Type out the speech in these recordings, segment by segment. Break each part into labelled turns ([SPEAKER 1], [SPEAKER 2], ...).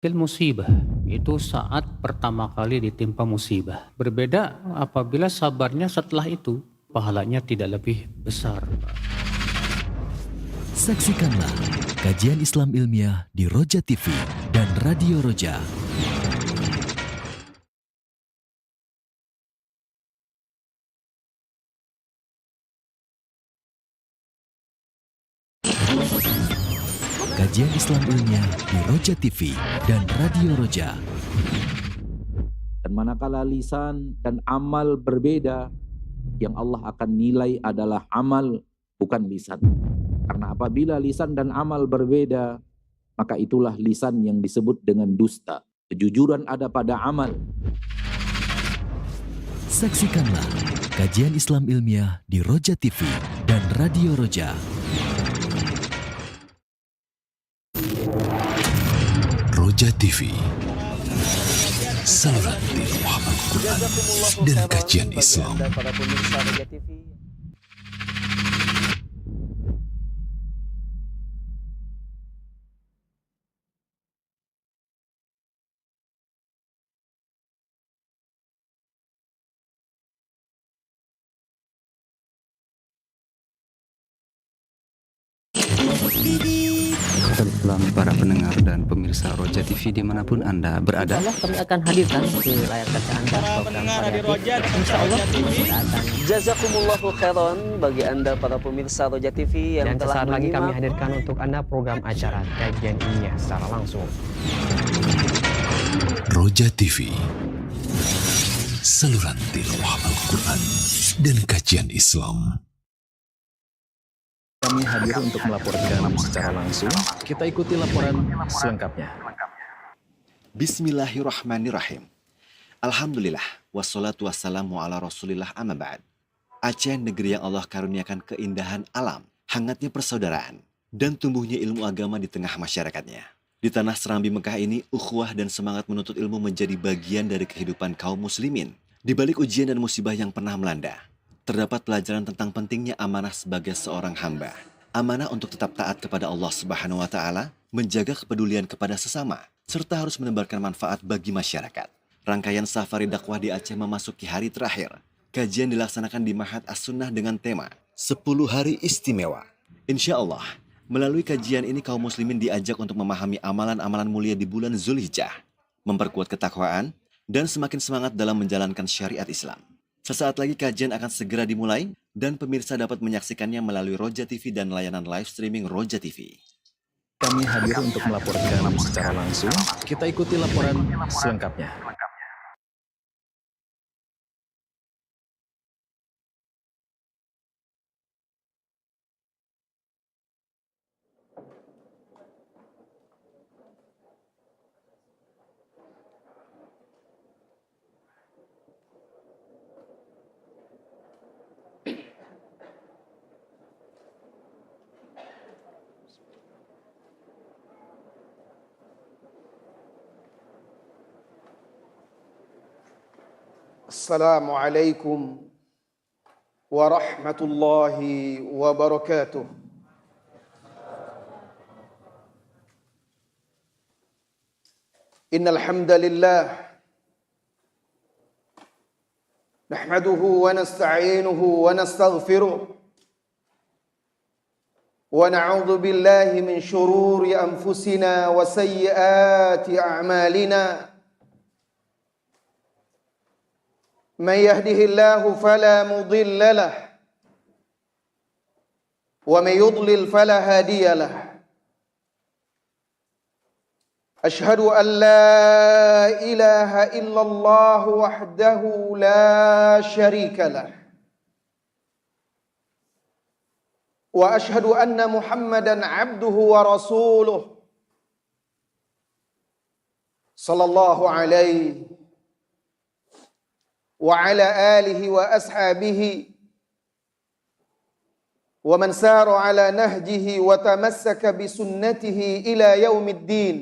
[SPEAKER 1] Fil musibah, itu saat pertama kali ditimpa musibah. Berbeda apabila sabarnya setelah itu, pahalanya tidak lebih besar.
[SPEAKER 2] Saksikanlah kajian Islam ilmiah di Roja TV dan Radio Roja. Kajian Islam ilmiah di Roja TV dan Radio Roja.
[SPEAKER 3] Dan manakala lisan dan amal berbeda, yang Allah akan nilai adalah amal, bukan lisan. Karena apabila lisan dan amal berbeda, maka itulah lisan yang disebut dengan dusta. Kejujuran ada pada amal.
[SPEAKER 2] Saksikanlah kajian Islam ilmiah di Roja TV dan Radio Roja.
[SPEAKER 4] Roja TV, saluran tilawah Al-Quran dan kajian Islam.
[SPEAKER 5] Para pemirsa Roja TV.
[SPEAKER 6] Selamat para pendengar dan pemirsa Roja TV dimanapun Anda berada.
[SPEAKER 5] Allah kami akan hadirkan di layar kaca Anda program variatif. Insya Allah kita akan jazakumullahu khairan bagi Anda para pemirsa Roja TV yang
[SPEAKER 7] dan
[SPEAKER 5] telah
[SPEAKER 7] sesaat lagi
[SPEAKER 5] menyimak.
[SPEAKER 7] kami hadirkan untuk Anda program acara kajian ilmiah secara langsung.
[SPEAKER 4] Roja TV, saluran tilawah Al-Quran dan kajian Islam.
[SPEAKER 8] Kami hadir untuk melaporkan secara langsung. Kita ikuti laporan selengkapnya.
[SPEAKER 9] Bismillahirrahmanirrahim. Alhamdulillah, wassalatu wassalamu ala rasulillah amma ba'd. Aceh, negeri yang Allah karuniakan keindahan alam, hangatnya persaudaraan, dan tumbuhnya ilmu agama di tengah masyarakatnya. Di tanah Serambi Mekah ini, ukhuwah dan semangat menuntut ilmu menjadi bagian dari kehidupan kaum muslimin. Di balik ujian dan musibah yang pernah melanda, terdapat pelajaran tentang pentingnya amanah sebagai seorang hamba. Amanah untuk tetap taat kepada Allah Subhanahu wa Ta'ala, menjaga kepedulian kepada sesama, serta harus menebarkan manfaat bagi masyarakat. Rangkaian safari dakwah di Aceh memasuki hari terakhir. Kajian dilaksanakan di Mahat As-Sunnah dengan tema 10 Hari Istimewa. Insya Allah, melalui kajian ini kaum muslimin diajak untuk memahami amalan-amalan mulia di bulan Zulhijjah, memperkuat ketakwaan, dan semakin semangat dalam menjalankan syariat Islam. Sesaat lagi kajian akan segera dimulai dan pemirsa dapat menyaksikannya melalui Roja TV dan layanan live streaming Roja TV.
[SPEAKER 8] Kami hadir untuk melaporkan secara langsung. Kita ikuti laporan selengkapnya.
[SPEAKER 10] Assalamualaikum warahmatullahi wabarakatuh. Innal hamdalillah nahmaduhu wa nasta'inuhu wa nastaghfiruh wa na'udzu billahi min shururi anfusina wa sayyiati a'malina. من يهده الله فلا مضل له ومن يضلل فلا هادي له أشهد أن لا إله إلا الله وحده لا شريك له وأشهد أن محمدا عبده ورسوله صلى الله عليه وعلى آله وأصحابه ومن سار على نهجه وتمسك بسنته إلى يوم الدين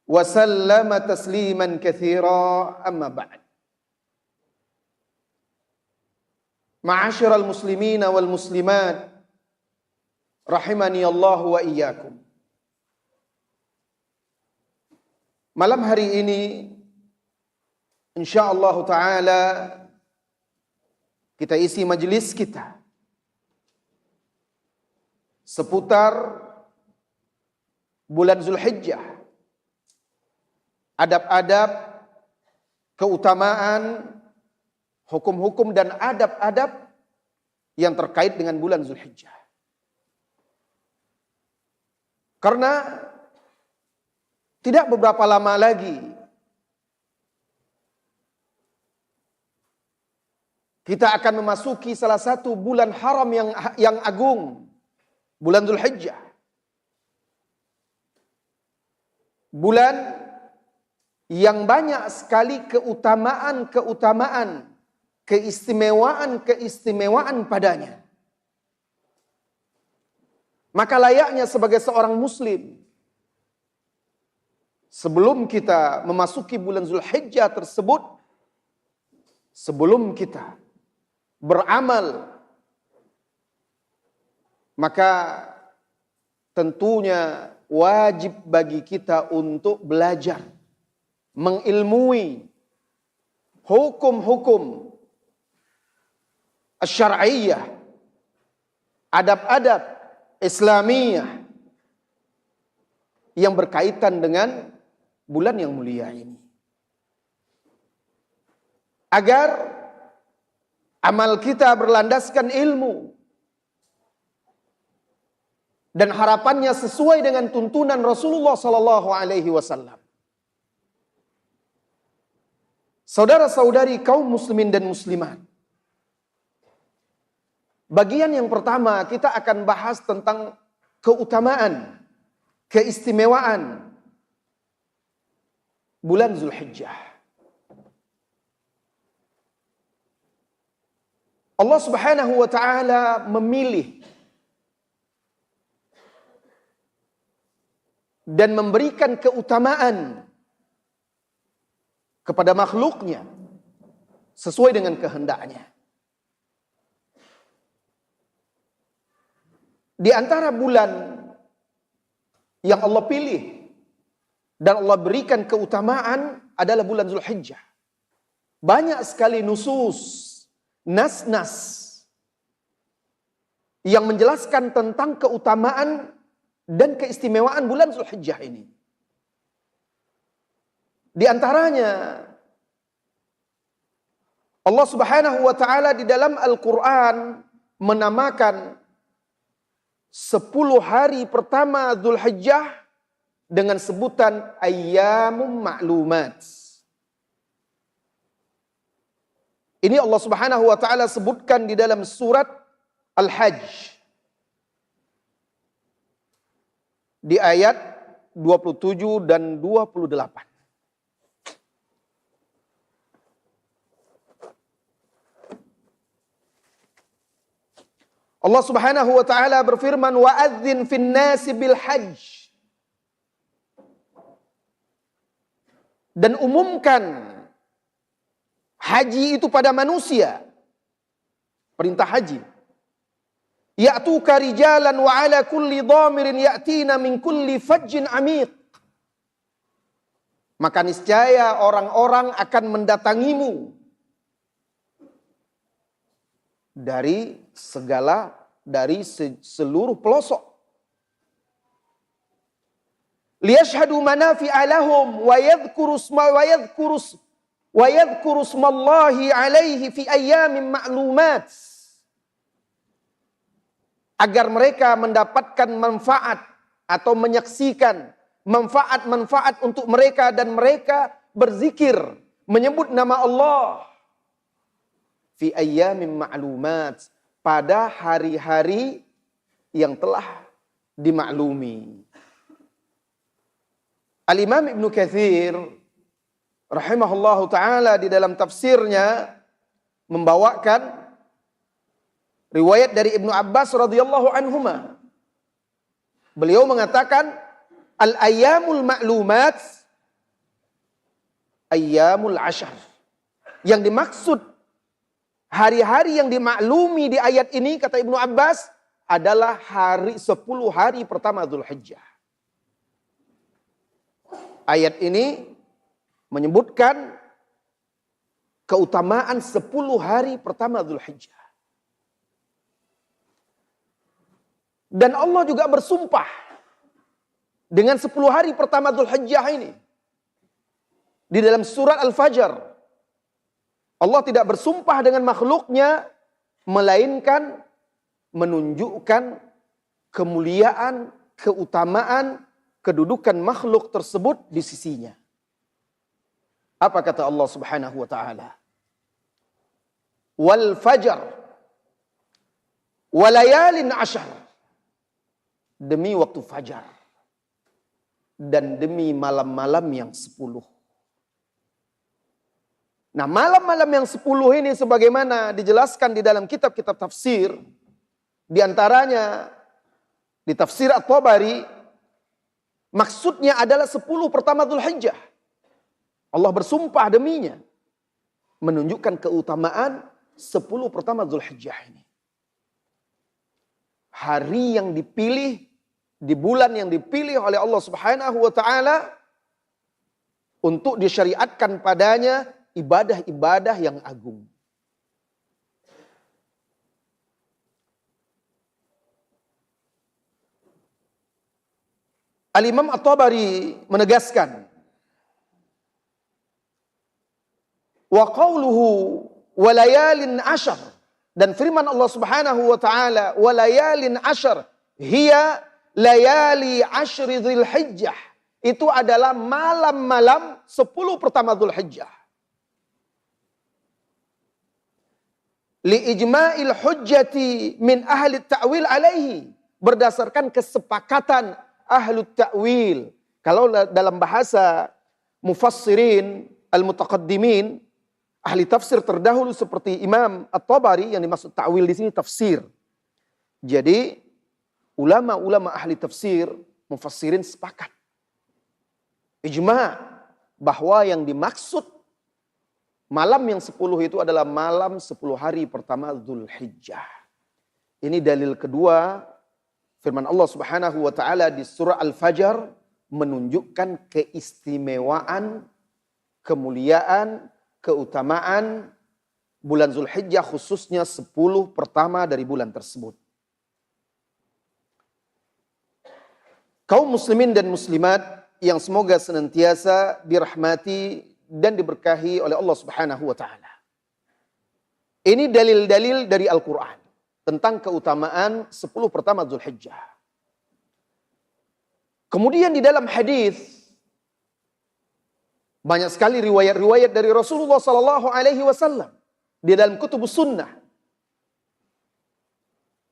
[SPEAKER 10] وسلم تسليما كثيرا أما بعد. معاشر المسلمين والمسلمات رحمني الله وإياكم. Malam hari ini insyaallah taala kita isi majelis kita seputar bulan Zulhijjah. Adab-adab, keutamaan, hukum-hukum dan adab-adab yang terkait dengan bulan Zulhijjah. Karena tidak beberapa lama lagi kita akan memasuki salah satu bulan haram yang agung, bulan Zulhijjah. Bulan yang banyak sekali keutamaan-keutamaan, keistimewaan-keistimewaan padanya. Maka layaknya sebagai seorang muslim, sebelum kita memasuki bulan Zulhijjah tersebut, sebelum kita beramal, maka tentunya wajib bagi kita untuk belajar, mengilmui hukum-hukum syar'iyyah, adab-adab Islamiyah yang berkaitan dengan bulan yang mulia ini. Agar amal kita berlandaskan ilmu dan harapannya sesuai dengan tuntunan Rasulullah sallallahu alaihi wasallam. Saudara-saudari kaum muslimin dan muslimat, bagian yang pertama kita akan bahas tentang keutamaan, keistimewaan bulan Zulhijjah. Allah Subhanahu wa taala memilih dan memberikan keutamaan kepada makhluknya sesuai dengan kehendaknya. Di antara bulan yang Allah pilih dan Allah berikan keutamaan adalah bulan Zulhijjah. Banyak sekali nusus, nas-nas yang menjelaskan tentang keutamaan dan keistimewaan bulan Zulhijjah ini. Di antaranya Allah Subhanahu wa taala di dalam Al-Qur'an menamakan 10 hari pertama Zulhijjah dengan sebutan ayyamum ma'lumat. Ini Allah Subhanahu wa taala sebutkan di dalam surat Al-Hajj di ayat 27 dan 28. Allah Subhanahu wa taala berfirman, wa'adzin fin nasi bil hajj, dan umumkan haji itu pada manusia, perintah haji. Ya'tuka rijalan wa ala kulli dhamirin ya'tina min kulli fajjin amiq. Maka niscaya orang-orang akan mendatangimu dari seluruh pelosok. Liyashhadu manafi'a lahum wa yadhkuru smallahi alaihi fi ayyamin ma'lumat. Agar mereka mendapatkan manfaat atau menyaksikan manfaat-manfaat untuk mereka dan mereka berzikir menyebut nama Allah fi ayyamin ma'lumat, pada hari-hari yang telah dimaklumi. Al-Imam Ibn Katsir rahimahullahu taala di dalam tafsirnya membawakan riwayat dari Ibnu Abbas radhiyallahu anhuma. Beliau mengatakan al-ayyamul ma'lumat ayyamul ashar. Yang dimaksud hari-hari yang dimaklumi di ayat ini, kata Ibnu Abbas, adalah 10 hari pertama Zulhijjah. Ayat ini menyebutkan keutamaan 10 hari pertama Dzulhijjah. Dan Allah juga bersumpah dengan 10 hari pertama Dzulhijjah ini. Di dalam surat Al-Fajr, Allah tidak bersumpah dengan makhluknya, melainkan menunjukkan kemuliaan, keutamaan, kedudukan makhluk tersebut di sisinya. Apa kata Allah Subhanahu wa taala? Wal fajr walayalin ashar. Demi waktu fajar dan demi malam-malam yang 10. Nah, malam-malam yang 10 ini sebagaimana dijelaskan di dalam kitab-kitab tafsir, di antaranya di tafsir At-Tabari, maksudnya adalah 10 pertama Dzulhijjah. Allah bersumpah deminya, menunjukkan keutamaan 10 pertama Dzulhijjah ini. Hari yang dipilih, di bulan yang dipilih oleh Allah Subhanahu wa taala untuk disyariatkan padanya ibadah-ibadah yang agung. Al-Imam At-Tabari menegaskan, wa qawluhu wa layalin ashar, dan firman Allah Subhanahu wa taala wa layalin ashar hiya layali ashri Dzulhijjah, itu adalah malam-malam 10 pertama Dzulhijjah. Li ijma'il hujjati min ahli ta'wil alaihi, berdasarkan kesepakatan ahli ta'wil. Kalau dalam bahasa mufassirin al-mutaqaddimin, ahli tafsir terdahulu seperti Imam At-Tabari, yang dimaksud ta'wil di sini tafsir. Jadi ulama-ulama ahli tafsir, mufassirin sepakat, ijma' bahwa yang dimaksud malam yang 10 itu adalah malam 10 hari pertama Dzulhijjah. Ini dalil kedua firman Allah Subhanahu wa taala di surah Al-Fajr, menunjukkan keistimewaan, kemuliaan, keutamaan bulan Dzulhijjah, khususnya 10 pertama dari bulan tersebut. Kaum muslimin dan muslimat yang semoga senantiasa dirahmati dan diberkahi oleh Allah Subhanahu wa taala. Ini dalil-dalil dari Al-Qur'an tentang keutamaan 10 pertama Dzulhijjah. Kemudian di dalam hadis banyak sekali riwayat-riwayat dari Rasulullah sallallahu alaihi wasallam di dalam kutubus sunnah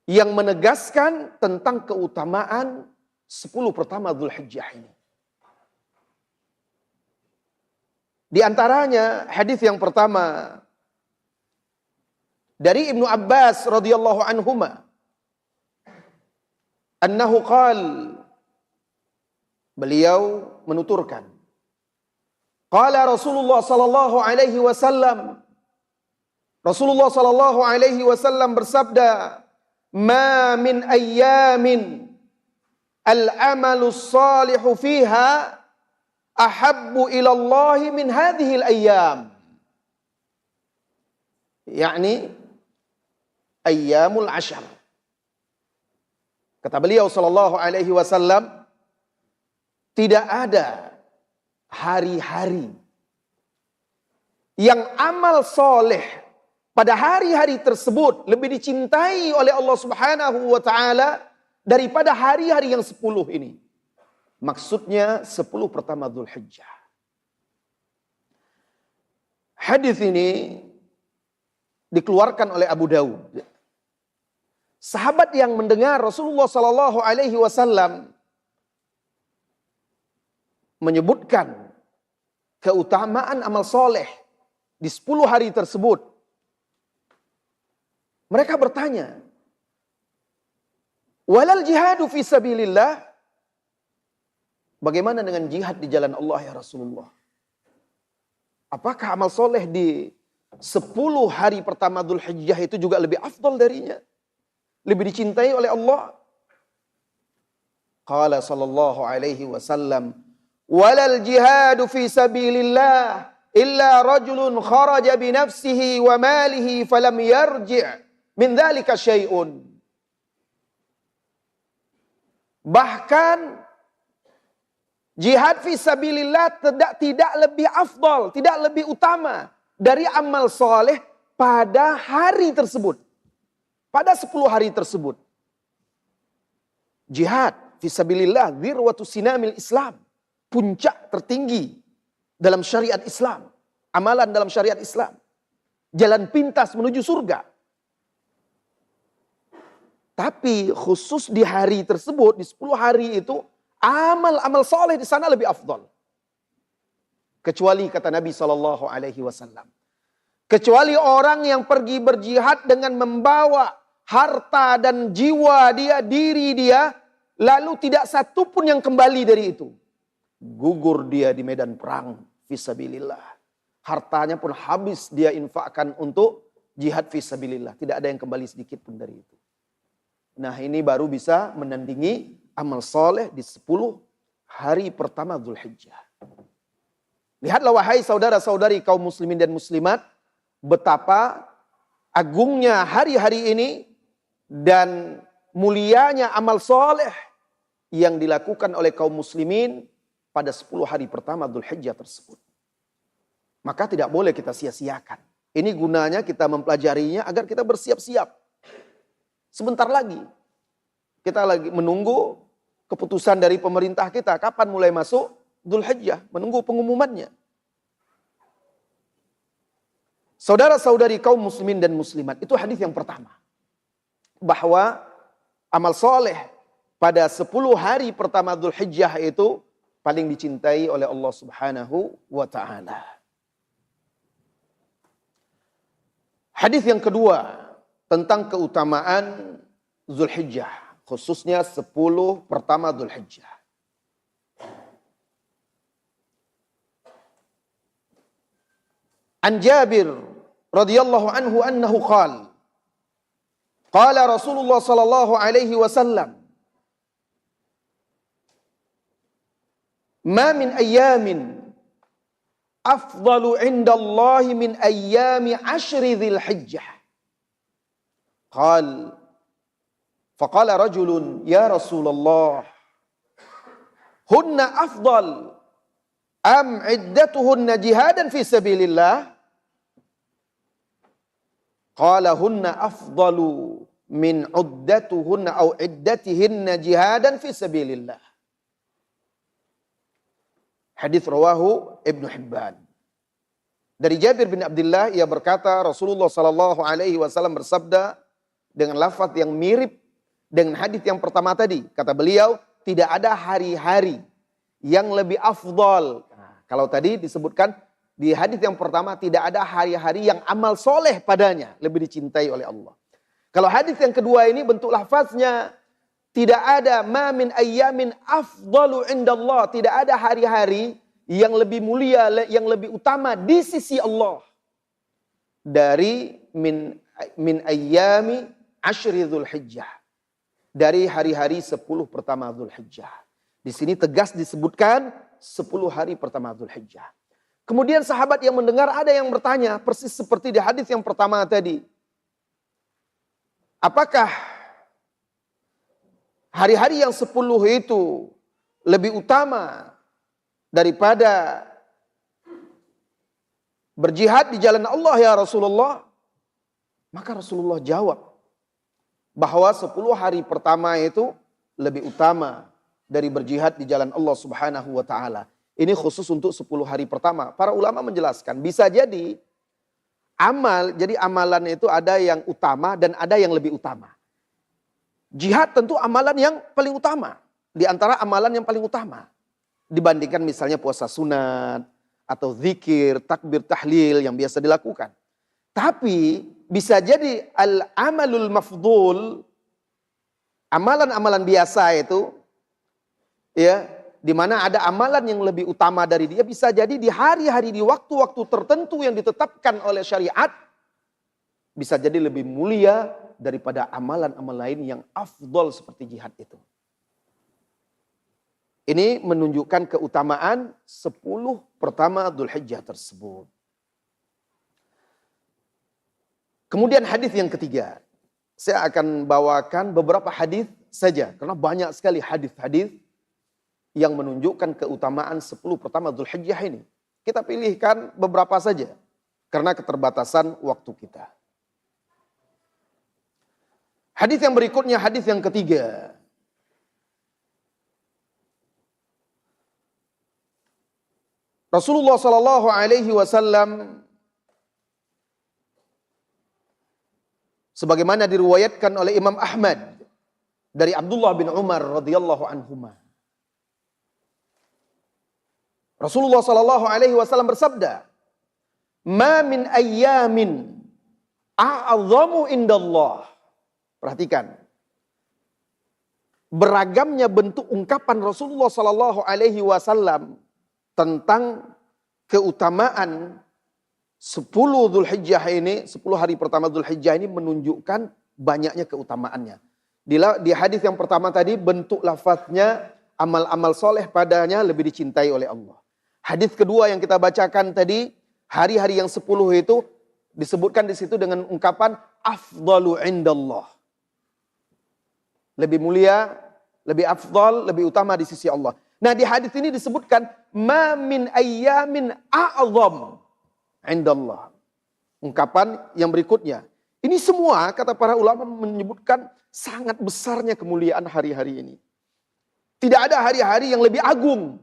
[SPEAKER 10] yang menegaskan tentang keutamaan 10 pertama Dzulhijjah ini. Di antaranya hadis yang pertama dari Ibnu Abbas radhiyallahu anhuma, annahu qala, beliau menuturkan, qala Rasulullah sallallahu alaihi wasallam, Rasulullah sallallahu alaihi wasallam bersabda, ma min ayyamin al-amalu salihu fiha ahabbu ila Allah min hadhihi al-ayyam. yakni ayyamul ashar. Kata beliau sallallahu alaihi wasallam, tidak ada hari-hari yang amal soleh pada hari-hari tersebut lebih dicintai oleh Allah Subhanahu wa taala daripada hari-hari yang 10 ini. Maksudnya 10 pertama Dzulhijjah. Hadis ini dikeluarkan oleh Abu Daud. Sahabat yang mendengar Rasulullah sallallahu alaihi wasallam menyebutkan keutamaan amal soleh di 10 hari tersebut, mereka bertanya, walal jihadu fi sabilillah, bagaimana dengan jihad di jalan Allah ya Rasulullah? Apakah amal soleh di 10 hari pertama Dzulhijjah itu juga lebih afdal darinya? Lebih dicintai oleh Allah? Qala sallallahu alaihi wasallam, walal jihadu fi sabilillah illa rajulun kharaja bi nafsihi wa malihi falam yarji' min dzalika syai'un. Bahkan jihad fi sabilillah tidak lebih afdal, tidak lebih utama dari amal soleh pada hari tersebut. Pada 10 hari tersebut. Jihad fi sabilillah dzirwatu sinamil Islam. Puncak tertinggi dalam syariat Islam. Amalan dalam syariat Islam. Jalan pintas menuju surga. Tapi khusus di hari tersebut, di 10 hari itu, amal-amal soleh di sana lebih afdal. Kecuali kata Nabi SAW. Kecuali orang yang pergi berjihad dengan membawa harta dan jiwa dia, diri dia, lalu tidak satu pun yang kembali dari itu. Gugur dia di medan perang fisabilillah. Hartanya pun habis dia infakkan untuk jihad fisabilillah. Tidak ada yang kembali sedikit pun dari itu. Nah, ini baru bisa menandingi amal soleh di 10 hari pertama Dzulhijjah. Lihatlah wahai saudara-saudari kaum muslimin dan muslimat, betapa agungnya hari-hari ini dan mulianya amal soleh yang dilakukan oleh kaum muslimin pada 10 hari pertama Dzulhijjah tersebut. Maka tidak boleh kita sia-siakan. Ini gunanya kita mempelajarinya agar kita bersiap-siap. Sebentar lagi kita lagi menunggu keputusan dari pemerintah kita kapan mulai masuk Dzulhijjah, menunggu pengumumannya. Saudara-saudari kaum muslimin dan muslimat, itu hadis yang pertama. Bahwa amal soleh pada 10 hari pertama Dzulhijjah itu paling dicintai oleh Allah Subhanahu wa taala. Hadis yang kedua tentang keutamaan Dzulhijjah, khususnya 10 pertama Dzulhijjah. An Jabir radhiyallahu anhu annahu qala Rasulullah sallallahu alaihi wasallam ma min ayyamin afdalu indallahi min ayyami ashri dzil hijjah. Faqala rajulun ya Rasulullah hunna afdal am iddatuhunna jihadan fi sabilillah? Qala hunna afdalu min uddatuhunna au iddatihinna jihadan fi sabilillah. Hadis rawahu Ibnu Hibban. Dari Jabir bin Abdullah ia berkata Rasulullah sallallahu alaihi wasallam bersabda dengan lafaz yang mirip dengan hadis yang pertama tadi. Kata beliau, tidak ada hari-hari yang lebih afdal. Nah, kalau tadi disebutkan di hadis yang pertama tidak ada hari-hari yang amal soleh padanya lebih dicintai oleh Allah. Kalau hadis yang kedua ini bentuk lafaznya tidak ada ma min ayyamin afdalu indallah, tidak ada hari-hari yang lebih mulia, yang lebih utama di sisi Allah dari min ayyami ashri Dzulhijjah, dari hari-hari 10 pertama Dzulhijjah. Di sini tegas disebutkan 10 hari pertama Dzulhijjah. Kemudian sahabat yang mendengar ada yang bertanya persis seperti di hadis yang pertama tadi. Apakah hari-hari yang 10 itu lebih utama daripada berjihad di jalan Allah ya Rasulullah? Maka Rasulullah jawab bahwa 10 hari pertama itu lebih utama dari berjihad di jalan Allah Subhanahu wa taala. Ini khusus untuk 10 hari pertama. Para ulama menjelaskan bisa jadi amalan itu ada yang utama dan ada yang lebih utama. Jihad tentu amalan yang paling utama. Di antara amalan yang paling utama. Dibandingkan misalnya puasa sunat atau zikir, takbir, tahlil yang biasa dilakukan. Tapi bisa jadi al-amalul mafdul, amalan-amalan biasa itu, ya, di mana ada amalan yang lebih utama dari dia, bisa jadi di hari-hari, di waktu-waktu tertentu yang ditetapkan oleh syariat, bisa jadi lebih mulia daripada amalan-amalan lain yang afdol seperti jihad itu. Ini menunjukkan keutamaan 10 pertama Dzulhijjah tersebut. Kemudian hadis yang ketiga. Saya akan bawakan beberapa hadis saja. Karena banyak sekali hadis-hadis yang menunjukkan keutamaan 10 pertama Dzulhijjah ini. Kita pilihkan beberapa saja. Karena keterbatasan waktu kita. Hadis yang berikutnya, hadis yang ketiga. Rasulullah Shallallahu Alaihi Wasallam sebagaimana diriwayatkan oleh Imam Ahmad dari Abdullah bin Umar radhiyallahu anhuma. Rasulullah Shallallahu Alaihi Wasallam bersabda, "Ma min ayyamin a'zamu indallah." Perhatikan, beragamnya bentuk ungkapan Rasulullah Shallallahu Alaihi Wasallam tentang keutamaan 10 Dzulhijjah ini, 10 hari pertama Dzulhijjah ini menunjukkan banyaknya keutamaannya. Di hadis yang pertama tadi bentuk lafaznya amal-amal soleh padanya lebih dicintai oleh Allah. Hadis kedua yang kita bacakan tadi, hari-hari yang 10 itu disebutkan di situ dengan ungkapan afdalu indallah. Lebih mulia, lebih afdal, lebih utama di sisi Allah. Nah, di hadis ini disebutkan ma min ayyamin a'zam indallah. Ungkapan yang berikutnya. Ini semua kata para ulama menyebutkan sangat besarnya kemuliaan hari-hari ini. Tidak ada hari-hari yang lebih agung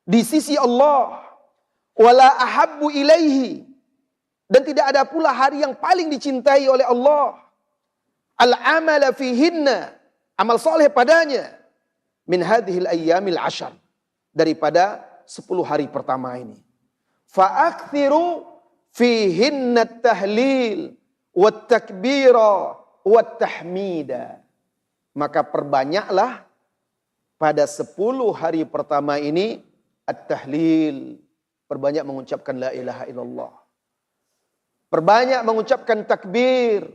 [SPEAKER 10] di sisi Allah. Wala ahabbu ilaihi. Dan tidak ada pula hari yang paling dicintai oleh Allah. Al-amala fihinna. Amal soleh padanya. Min hadhil ayyamil ashar. Daripada 10 hari pertama ini. Fa'akthiru fihinna tahlil. Wat-takbira. Wat-tahmida. Maka perbanyaklah pada 10 hari pertama ini. At-tahlil. Perbanyak mengucapkan la ilaha illallah. Perbanyak mengucapkan takbir.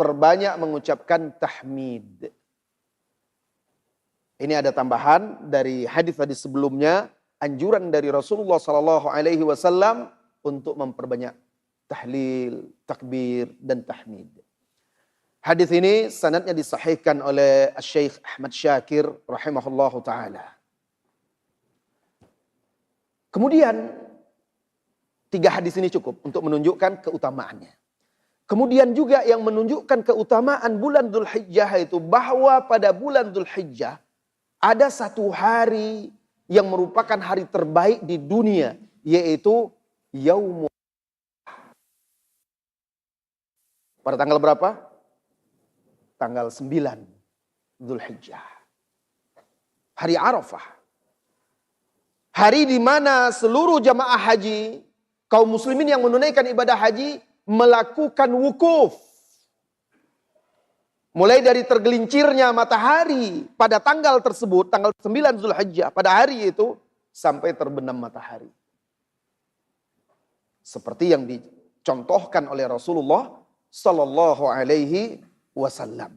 [SPEAKER 10] Perbanyak mengucapkan tahmid. Ini ada tambahan dari hadis-hadis sebelumnya, anjuran dari Rasulullah Sallallahu Alaihi Wasallam untuk memperbanyak tahlil, takbir, dan tahmid. Hadis ini sanadnya disahihkan oleh Syekh Ahmad Syakir rahimahullahu taala. Kemudian 3 hadis ini cukup untuk menunjukkan keutamaannya. Kemudian juga yang menunjukkan keutamaan bulan Dzulhijjah itu bahwa pada bulan Dzulhijjah ada 1 hari yang merupakan hari terbaik di dunia, yaitu Yaumul. Pada tanggal berapa? Tanggal 9 Dzulhijjah. Hari Arafah. Hari di mana seluruh jamaah haji, kaum muslimin yang menunaikan ibadah haji, melakukan wukuf. Mulai dari tergelincirnya matahari pada tanggal tersebut, tanggal 9 Dzulhijjah, pada hari itu, sampai terbenam matahari. Seperti yang dicontohkan oleh Rasulullah Sallallahu Alaihi Wasallam.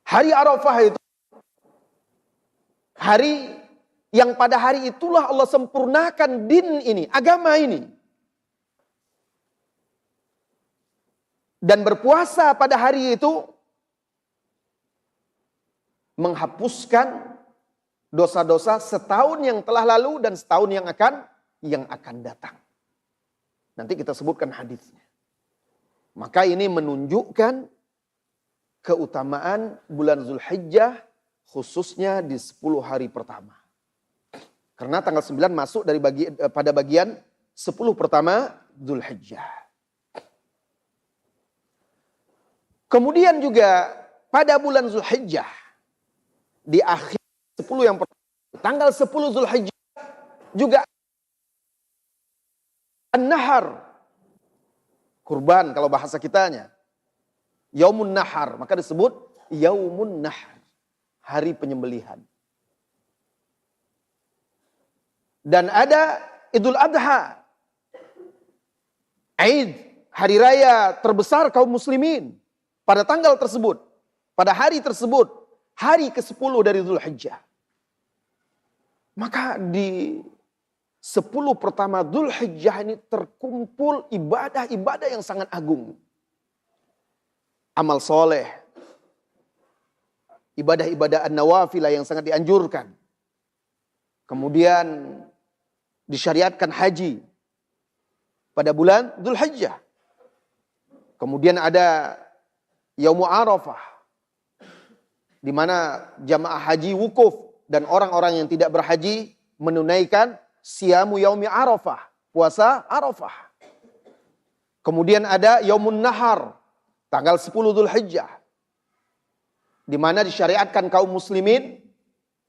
[SPEAKER 10] Hari Arafah itu, hari yang pada hari itulah Allah sempurnakan din ini, agama ini. Dan berpuasa pada hari itu menghapuskan dosa-dosa setahun yang telah lalu dan setahun yang akan datang. Nanti kita sebutkan hadisnya. Maka ini menunjukkan keutamaan bulan Dzulhijjah khususnya di 10 hari pertama. Karena tanggal 9 masuk pada bagian 10 pertama Dzulhijjah. Kemudian juga pada bulan Dzulhijjah, di akhir 10 yang pertama, tanggal 10 Dzulhijjah juga An-Nahar, kurban kalau bahasa kitanya. Yaumun Nahar, maka disebut Yaumun Nahar, hari penyembelihan. Dan ada Idul Adha, Aid, hari raya terbesar kaum muslimin. Pada tanggal tersebut, pada hari tersebut, hari ke-10 dari Dzulhijjah. Maka di 10 pertama Dzulhijjah ini terkumpul ibadah-ibadah yang sangat agung. Amal soleh, ibadah-ibadah an-nawafilah yang sangat dianjurkan. Kemudian disyariatkan haji pada bulan Dzulhijjah. Kemudian ada Yaumul Arafah, di mana jamaah haji wukuf dan orang-orang yang tidak berhaji menunaikan siyamu yaumi Arafah, puasa Arafah. Kemudian ada Yaumun Nahar, tanggal 10 Dzulhijjah, di mana disyariatkan kaum muslimin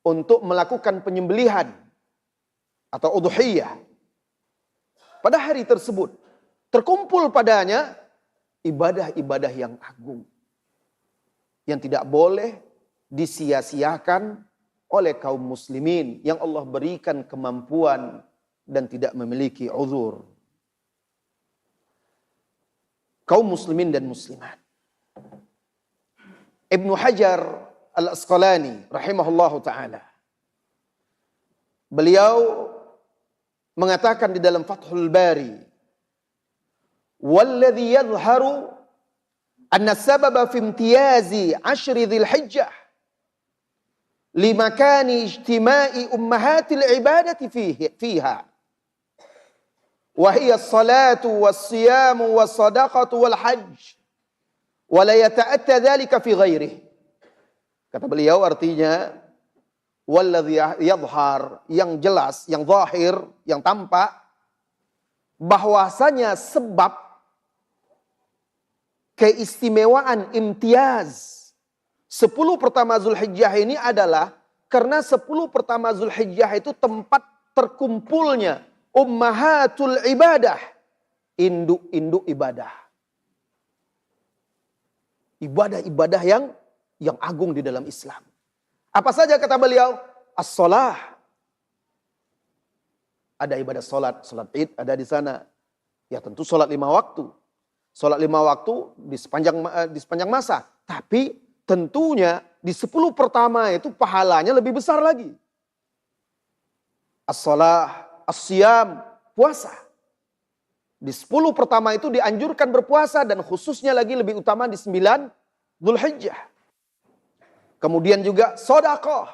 [SPEAKER 10] untuk melakukan penyembelihan atau udhiyah. Pada hari tersebut terkumpul padanya ibadah-ibadah yang agung yang tidak boleh disia-siakan oleh kaum muslimin yang Allah berikan kemampuan dan tidak memiliki uzur. Kaum muslimin dan muslimat. Ibnu Hajar Al-Asqalani rahimahullahu ta'ala, beliau mengatakan di dalam Fathul Bari, "Walladhi yadhharu anna sababa fi imtiyazi 'ashri Dzulhijjah limakani ijtima'i ummahatil ibadati fiha wa hiya as-salatu was-siyamu was-sadaqatu wal-hajj wa la yata'atta dzalika fi ghairihi." Kata beliau artinya, walladhi yadhhar, yang jelas, yang zahir, yang tampak, bahwasanya sebab keistimewaan imtiaz 10 pertama Dzulhijjah ini adalah karena 10 pertama Dzulhijjah itu tempat terkumpulnya ummahatul ibadah, induk-induk ibadah. Ibadah-ibadah yang agung di dalam Islam. Apa saja kata beliau? As-shalah. Ada ibadah salat Id ada di sana. Ya tentu salat 5 waktu. Salat 5 waktu di sepanjang masa. Tapi tentunya di 10 pertama itu pahalanya lebih besar lagi. As-shalah, as-siyam, puasa. Di 10 pertama itu dianjurkan berpuasa dan khususnya lagi lebih utama di 9 Dzulhijjah. Kemudian juga sedekah.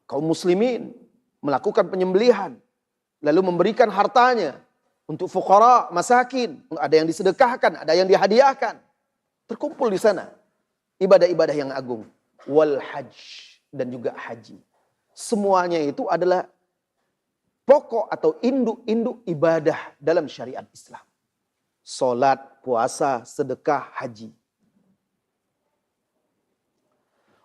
[SPEAKER 10] Kaum muslimin melakukan penyembelihan, lalu memberikan hartanya untuk fuqara, masakin, ada yang disedekahkan, ada yang dihadiahkan. Terkumpul di sana ibadah-ibadah yang agung, wal hajj, dan juga haji. Semuanya itu adalah pokok atau induk-induk ibadah dalam syariat Islam. Salat, puasa, sedekah, haji.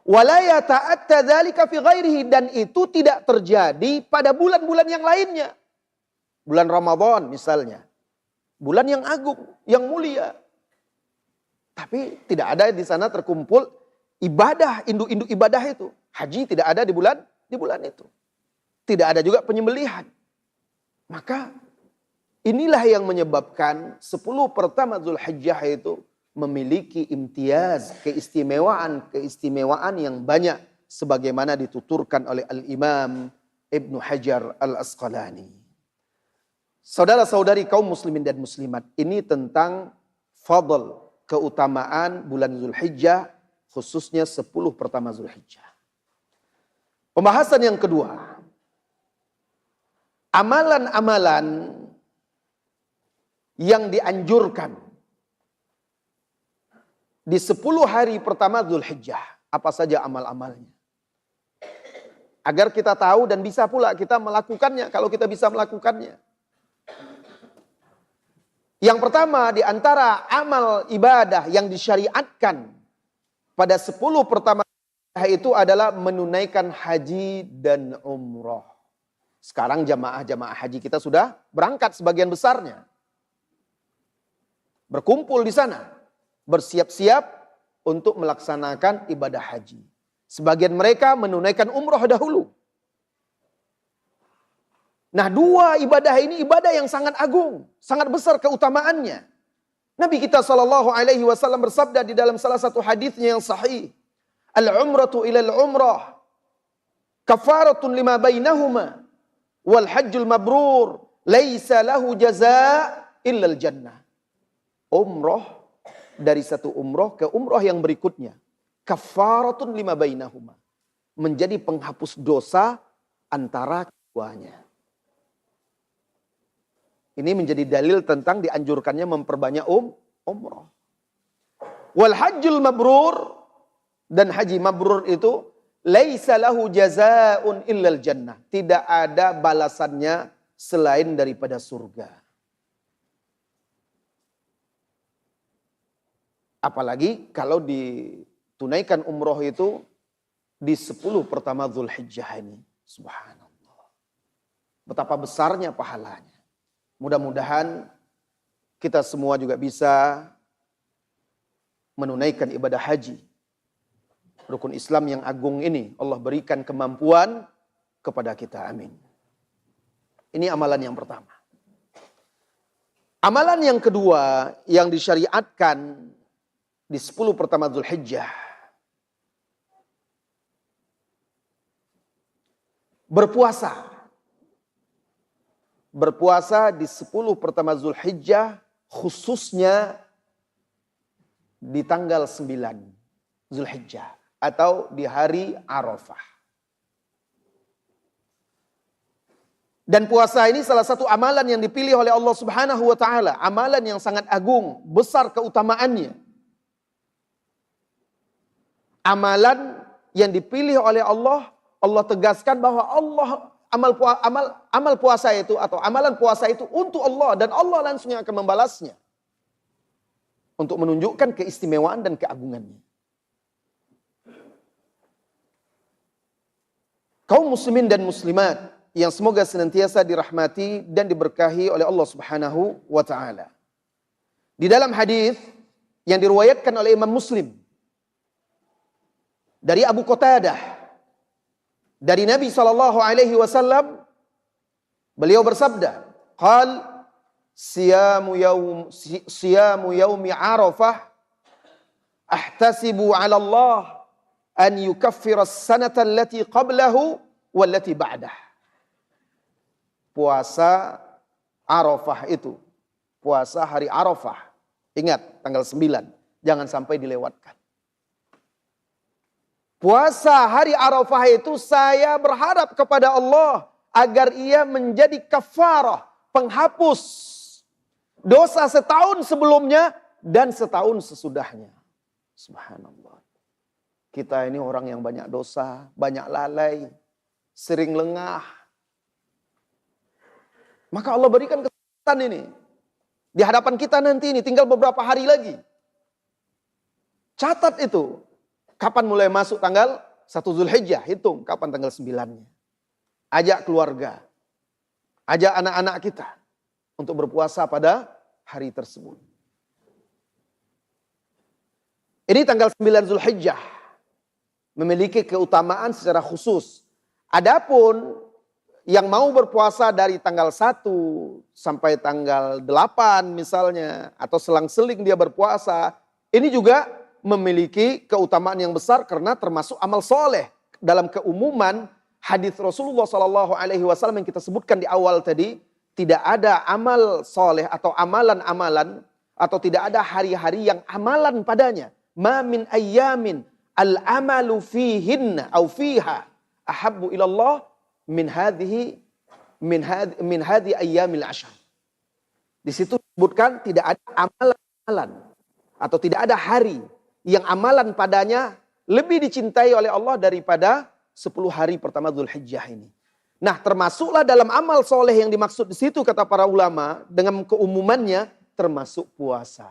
[SPEAKER 10] Wala yata'atta dzalika fi ghairihi, dan itu tidak terjadi pada bulan-bulan yang lainnya. Bulan Ramadan misalnya. Bulan yang agung, yang mulia. Tapi tidak ada di sana terkumpul ibadah, induk-induk ibadah itu. Haji tidak ada di bulan itu. Tidak ada juga penyembelihan. Maka inilah yang menyebabkan 10 pertama Dzulhijjah itu memiliki imtiaz, keistimewaan yang banyak sebagaimana dituturkan oleh Al-Imam Ibnu Hajar Al-Asqalani. Saudara-saudari kaum muslimin dan muslimat, ini tentang fadl, keutamaan bulan Dzulhijjah, khususnya 10 pertama Dzulhijjah. Pembahasan yang kedua, amalan-amalan yang dianjurkan di 10 hari pertama Dzulhijjah. Apa saja amal-amalnya? Agar kita tahu dan bisa pula kita melakukannya kalau kita bisa melakukannya. Yang pertama di antara amal ibadah yang disyariatkan pada 10 pertama itu adalah menunaikan haji dan umroh. Sekarang jamaah-jamaah haji kita sudah berangkat sebagian besarnya. Berkumpul di sana. Bersiap-siap untuk melaksanakan ibadah haji. Sebagian mereka menunaikan umroh dahulu. Nah, 2 ibadah ini ibadah yang sangat agung, sangat besar keutamaannya. Nabi kita SAW bersabda di dalam salah satu hadisnya yang sahih, al-umratu ilal umrah kafaratun lima bainahuma wal hajjul mabrur laisa lahu jazaa illal jannah. Umroh dari satu umroh ke umroh yang berikutnya, kafaratun lima bainahuma, menjadi penghapus dosa antara keduanya. Ini menjadi dalil tentang dianjurkannya memperbanyak umroh. Wal hajjul mabrur, dan haji mabrur itu laisa lahu jazaa'un illal jannah, tidak ada balasannya selain daripada surga. Apalagi kalau ditunaikan umroh itu di 10 pertama Dzulhijjah ini. Subhanallah. Betapa besarnya pahalanya. Mudah-mudahan kita semua juga bisa menunaikan ibadah haji. Rukun Islam yang agung ini Allah berikan kemampuan kepada kita. Amin. Ini amalan yang pertama. Amalan yang kedua yang disyariatkan di 10 pertama Dzulhijjah, berpuasa. Berpuasa di 10 pertama Dzulhijjah, khususnya di tanggal 9 Dzulhijjah atau di hari Arafah. Dan puasa ini salah satu amalan yang dipilih oleh Allah Subhanahu wa taala, amalan yang sangat agung, besar keutamaannya. Amalan yang dipilih oleh Allah, Allah tegaskan bahwa amal puasa itu atau amalan puasa itu untuk Allah dan Allah langsung yang akan membalasnya. Untuk menunjukkan keistimewaan dan keagungannya. Kaum muslimin dan muslimat yang semoga senantiasa dirahmati dan diberkahi oleh Allah Subhanahu wa taala. Di dalam hadis yang diriwayatkan oleh Imam Muslim dari Abu Qatadah dari Nabi SAW, beliau bersabda, qal siyamu yaumi Arafah ahtasibu 'ala Allah an yukaffira as-sanata allati qablahu wallati ba'dah. Puasa Arafah itu, puasa hari Arafah, ingat tanggal 9, jangan sampai dilewatkan. Puasa hari Arafah itu saya berharap kepada Allah agar ia menjadi kafarah, penghapus dosa setahun sebelumnya dan setahun sesudahnya. Subhanallah. Kita ini orang yang banyak dosa, banyak lalai, sering lengah. Maka Allah berikan kesempatan ini. Di hadapan kita nanti ini tinggal beberapa hari lagi. Catat itu. Kapan mulai masuk tanggal 1 Dzulhijjah? Hitung kapan tanggal 9-nya. Ajak keluarga. Ajak anak-anak kita untuk berpuasa pada hari tersebut. Ini tanggal 9 Dzulhijjah. Memiliki keutamaan secara khusus. Adapun yang mau berpuasa dari tanggal 1 sampai tanggal 8 misalnya, atau selang-seling dia berpuasa, ini juga memiliki keutamaan yang besar karena termasuk amal soleh. Dalam keumuman hadis Rasulullah SAW yang kita sebutkan di awal tadi, tidak ada amal soleh atau amalan-amalan atau tidak ada hari-hari yang amalan padanya. Ma min ayyamin al-amalu fihinna au fiha ahabbu ilallah min hadhihi ayyamil ashar. Di situ disebutkan tidak ada amalan-amalan atau tidak ada hari yang amalan padanya lebih dicintai oleh Allah daripada 10 hari pertama Dzulhijjah ini. Nah, termasuklah dalam amal soleh yang dimaksud di situ kata para ulama dengan keumumannya termasuk puasa.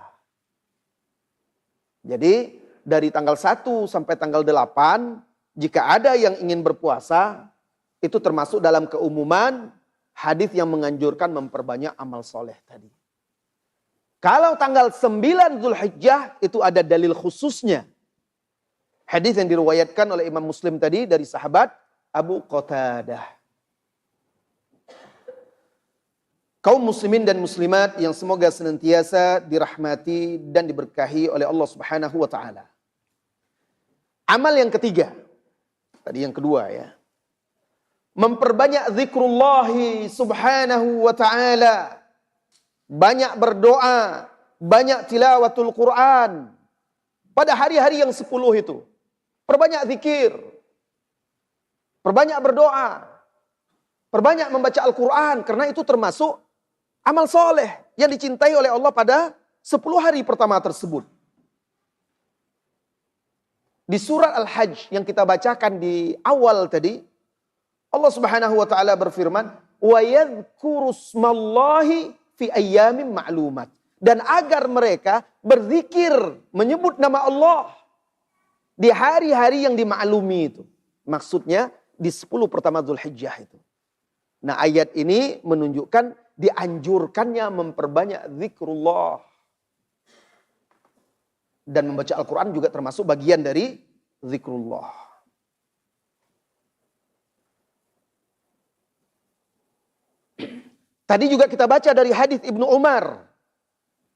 [SPEAKER 10] Jadi dari tanggal 1 sampai tanggal 8 jika ada yang ingin berpuasa itu termasuk dalam keumuman hadis yang menganjurkan memperbanyak amal soleh tadi. Kalau tanggal 9 Dzulhijjah itu ada dalil khususnya. Hadis yang diriwayatkan oleh Imam Muslim tadi dari sahabat Abu Qatadah. Kaum muslimin dan muslimat yang semoga senantiasa dirahmati dan diberkahi oleh Allah Subhanahu wa taala. Amal yang ketiga. Tadi yang kedua ya. Memperbanyak zikrullahi subhanahu wa ta'ala. Banyak berdoa. Banyak tilawatul Quran. Pada hari-hari yang 10 itu. Perbanyak zikir. Perbanyak berdoa. Perbanyak membaca Al-Quran. Karena itu termasuk amal soleh. Yang dicintai oleh Allah pada 10 hari pertama tersebut. Di surat Al-Hajj yang kita bacakan di awal tadi, Allah Subhanahu wa taala berfirman, "Wa yadhkuru smallahi fi ayyamin ma'lumat." Dan agar mereka berzikir, menyebut nama Allah di hari-hari yang dimaklumi itu. Maksudnya di 10 pertama Dzulhijjah itu. Nah, ayat ini menunjukkan dianjurkannya memperbanyak zikrullah. Dan membaca Al-Quran juga termasuk bagian dari zikrullah. Tadi juga kita baca dari hadis Ibnu Umar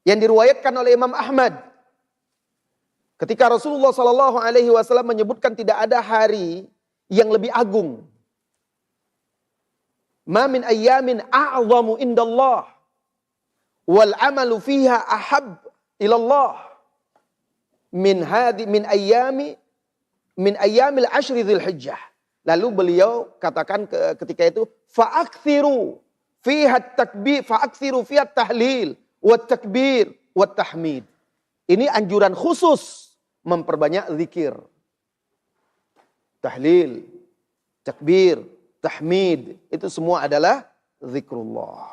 [SPEAKER 10] yang diriwayatkan oleh Imam Ahmad. Ketika Rasulullah SAW menyebutkan tidak ada hari yang lebih agung. Ma min ayyamin a'zamu indallah wal amalu fiha ahab ilallah. Min ayyamil ashri dzulhijjah. Lalu beliau katakan ketika itu fa'akthiru fiha tahlil wat takbir wat tahmid. Ini anjuran khusus memperbanyak zikir. Tahlil, takbir, tahmid, itu semua adalah zikrullah.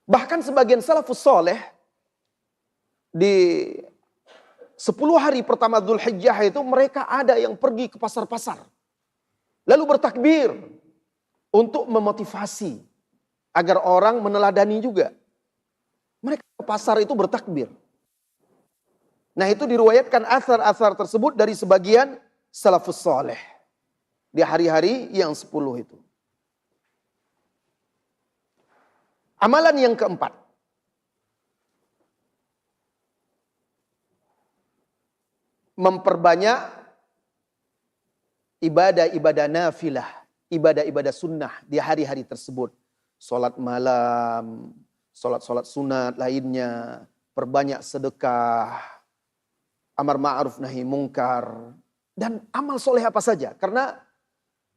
[SPEAKER 10] Bahkan sebagian salafus saleh di 10 hari pertama Dzulhijjah itu mereka ada yang pergi ke pasar-pasar. Lalu bertakbir untuk memotivasi agar orang meneladani juga. Mereka ke pasar itu bertakbir. Nah, itu diriwayatkan asar-asar tersebut dari sebagian salafus saleh di hari-hari yang 10 itu. Amalan yang keempat. Memperbanyak ibadah-ibadah nafilah, ibadah-ibadah sunnah di hari-hari tersebut. Salat malam, salat-salat sunat lainnya, perbanyak sedekah, amar ma'ruf nahi mungkar, dan amal soleh apa saja. Karena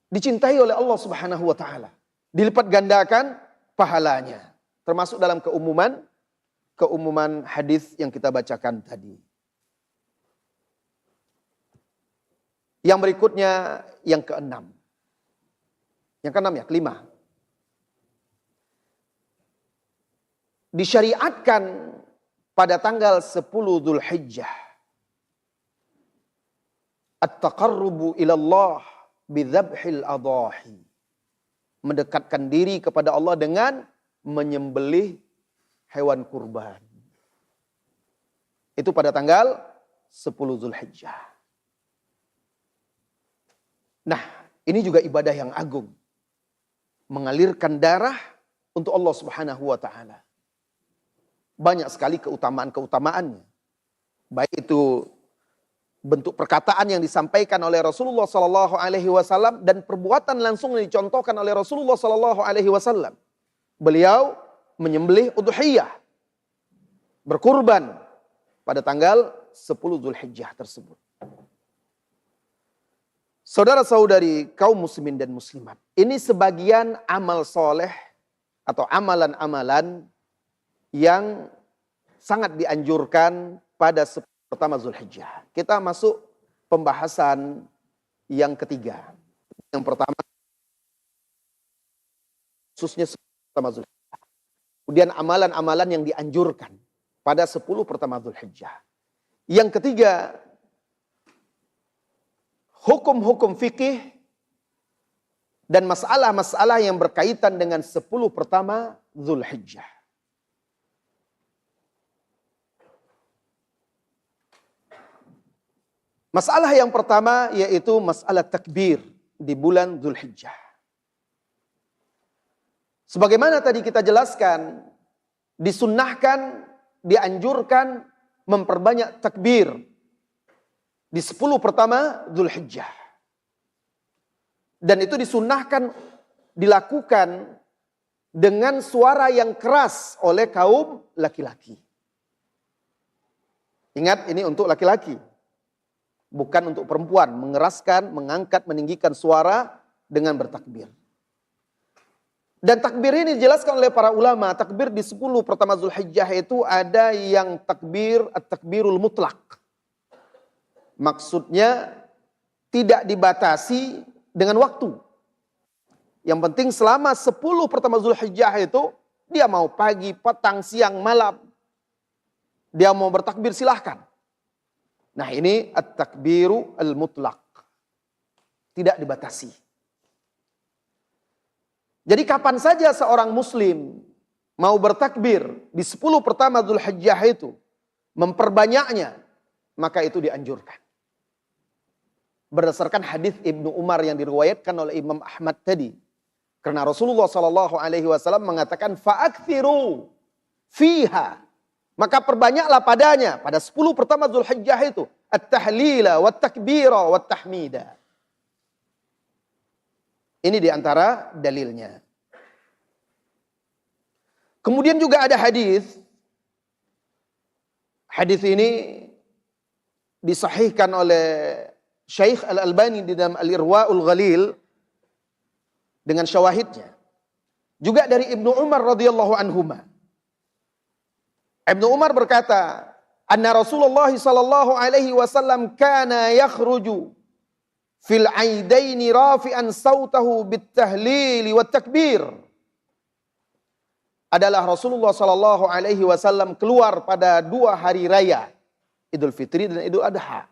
[SPEAKER 10] dicintai oleh Allah Subhanahu wa ta'ala. Dilipat gandakan pahalanya. Termasuk dalam keumuman hadis yang kita bacakan tadi. Yang berikutnya yang keenam. Yang keenam ya, kelima. Disyariatkan pada tanggal 10 Dzulhijjah. At-taqarrubu ilallah bidzabhil adahi. Mendekatkan diri kepada Allah dengan menyembelih hewan kurban. Itu pada tanggal 10 Dzulhijjah. Nah, ini juga ibadah yang agung. Mengalirkan darah untuk Allah Subhanahu wa ta'ala. Banyak sekali keutamaan-keutamaannya. Baik itu bentuk perkataan yang disampaikan oleh Rasulullah SAW dan perbuatan langsung yang dicontohkan oleh Rasulullah SAW. Beliau menyembelih udhiyah, berkurban pada tanggal 10 Dzulhijjah tersebut. Saudara-saudari kaum muslimin dan muslimat, ini sebagian amal soleh atau amalan-amalan yang sangat dianjurkan pada 10 pertama Dzulhijjah. Kita masuk pembahasan yang ketiga. Yang pertama, khususnya 10 pertama Dzulhijjah. Kemudian amalan-amalan yang dianjurkan pada 10 pertama Dzulhijjah. Yang ketiga, hukum-hukum fikih dan masalah-masalah yang berkaitan dengan 10 pertama Dzulhijjah. Masalah yang pertama yaitu masalah takbir di bulan Dzulhijjah. Sebagaimana tadi kita jelaskan, disunnahkan, dianjurkan memperbanyak takbir di 10 pertama Dzulhijjah. Dan itu disunnahkan dilakukan dengan suara yang keras oleh kaum laki-laki. Ingat, ini untuk laki-laki. Bukan untuk perempuan. Mengeraskan, mengangkat, meninggikan suara dengan bertakbir. Dan takbir ini dijelaskan oleh para ulama. Takbir di 10 pertama Dzulhijjah itu ada yang takbir, at-takbirul mutlak. Maksudnya tidak dibatasi dengan waktu. Yang penting selama 10 pertama Dzulhijjah itu, dia mau pagi, petang, siang, malam. Dia mau bertakbir silahkan. Nah ini at-takbiru al-mutlak. Tidak dibatasi. Jadi kapan saja seorang muslim mau bertakbir di 10 pertama Dzulhijjah itu, memperbanyaknya, maka itu dianjurkan. Berdasarkan hadis Ibnu Umar yang diriwayatkan oleh Imam Ahmad tadi. Karena Rasulullah SAW mengatakan, fa'akthiru fiha. Maka perbanyaklah padanya, pada 10 pertama Dzulhijjah itu, at-tahlila, wat-takbira, wat-tahmida. Ini diantara dalilnya. Kemudian juga ada hadis. Hadis ini disahihkan oleh Syekh Al-Albani di dalam Al-Irwaul Ghalil dengan syawahidnya. Juga dari Ibnu Umar radhiyallahu anhuma. Ibnu Umar berkata, anna Rasulullah sallallahu alaihi wasallam kana yakhruju fil aidaini rafi'an sautahu bit-tahlili wat-takbir. Adalah Rasulullah sallallahu alaihi wasallam keluar pada 2 hari raya, Idul Fitri dan Idul Adha.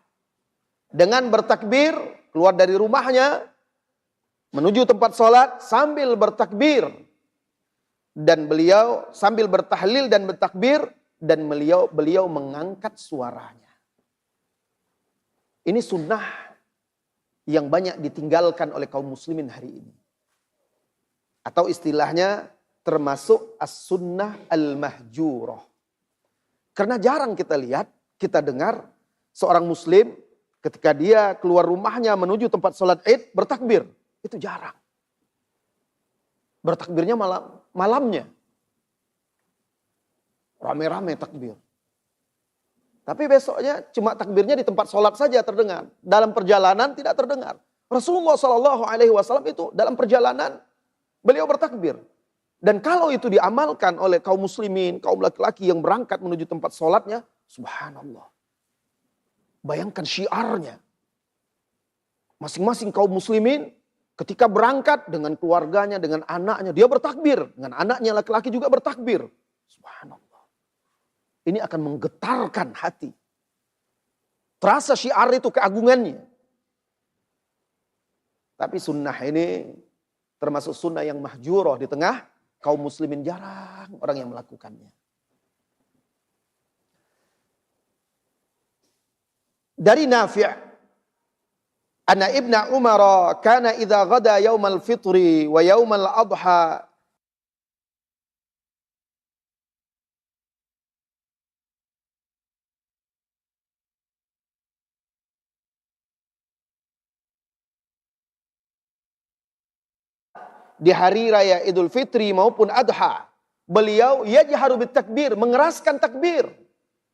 [SPEAKER 10] Dengan bertakbir, keluar dari rumahnya menuju tempat sholat sambil bertakbir. Dan beliau sambil bertahlil dan bertakbir, dan beliau mengangkat suaranya. Ini sunnah yang banyak ditinggalkan oleh kaum muslimin hari ini. Atau istilahnya termasuk as-sunnah al-mahjurah. Karena jarang kita lihat, kita dengar seorang muslim ketika dia keluar rumahnya menuju tempat sholat Id bertakbir. Itu jarang. Bertakbirnya malamnya. Rame-rame takbir. Tapi besoknya cuma takbirnya di tempat sholat saja terdengar. Dalam perjalanan tidak terdengar. Rasulullah SAW itu dalam perjalanan beliau bertakbir. Dan kalau itu diamalkan oleh kaum muslimin, kaum laki-laki yang berangkat menuju tempat sholatnya, subhanallah. Bayangkan syiarnya. Masing-masing kaum muslimin ketika berangkat dengan keluarganya, dengan anaknya, dia bertakbir. Dengan anaknya laki-laki juga bertakbir. Subhanallah. Ini akan menggetarkan hati. Terasa syiar itu keagungannya. Tapi sunnah ini termasuk sunnah yang mahjurah di tengah kaum muslimin, jarang orang yang melakukannya. Dari Nafi', anna Ibnu Umar kana idza ghada yaumal fitri wa yaumal adha di hari raya Idul Fitri maupun Adha, beliau yajharu bit takbir, mengeraskan takbir,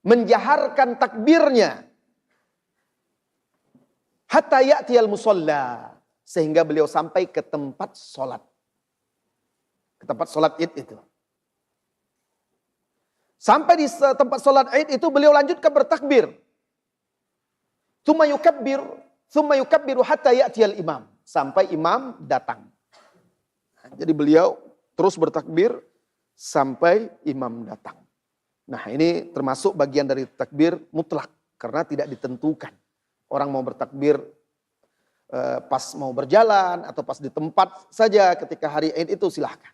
[SPEAKER 10] menjaharkan takbirnya hatta ya'tiyal musalla, sehingga beliau sampai ke tempat sholat. Ke tempat sholat Id itu. Sampai di tempat sholat Id itu beliau lanjutkan bertakbir. Tsumma yukabbiru hatta ya'tiyal imam, sampai imam datang. Jadi beliau terus bertakbir sampai imam datang. Nah ini termasuk bagian dari takbir mutlak. Karena tidak ditentukan. Orang mau bertakbir pas mau berjalan atau pas di tempat saja ketika hari Id itu silahkan.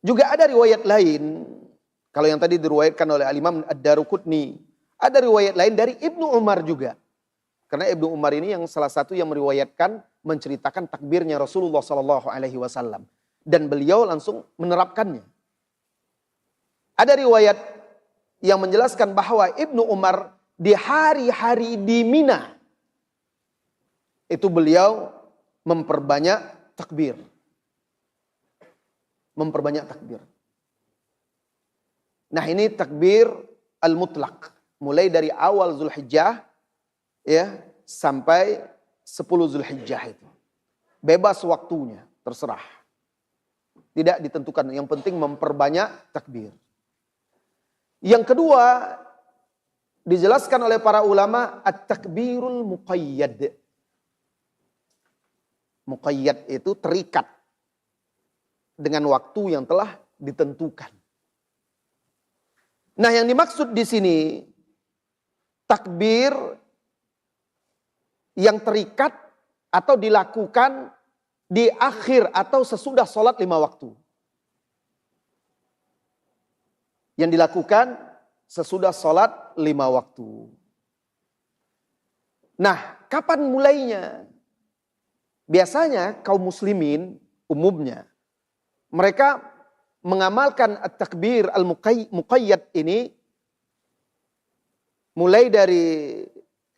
[SPEAKER 10] Juga ada riwayat lain. Kalau yang tadi diriwayatkan oleh Al-Imam Ad-Daruqutni. Ada riwayat lain dari Ibnu Umar juga. Karena Ibnu Umar ini yang salah satu yang meriwayatkan, menceritakan takbirnya Rasulullah SAW. Dan beliau langsung menerapkannya. Ada riwayat yang menjelaskan bahwa Ibnu Umar di hari-hari di Mina itu beliau memperbanyak takbir. Memperbanyak takbir. Nah, ini takbir al-mutlaq. Mulai dari awal Zulhijjah ya sampai 10 Zulhijjah itu. Bebas waktunya, terserah. Tidak ditentukan, yang penting memperbanyak takbir. Yang kedua, dijelaskan oleh para ulama at-takbirul muqayyad. Muqayyad itu terikat dengan waktu yang telah ditentukan. Nah, yang dimaksud di sini takbir yang terikat atau dilakukan di akhir atau sesudah sholat 5 waktu. Yang dilakukan sesudah sholat 5 waktu. Nah, kapan mulainya? Biasanya kaum muslimin umumnya mereka mengamalkan at-takbir al-muqayyad ini mulai dari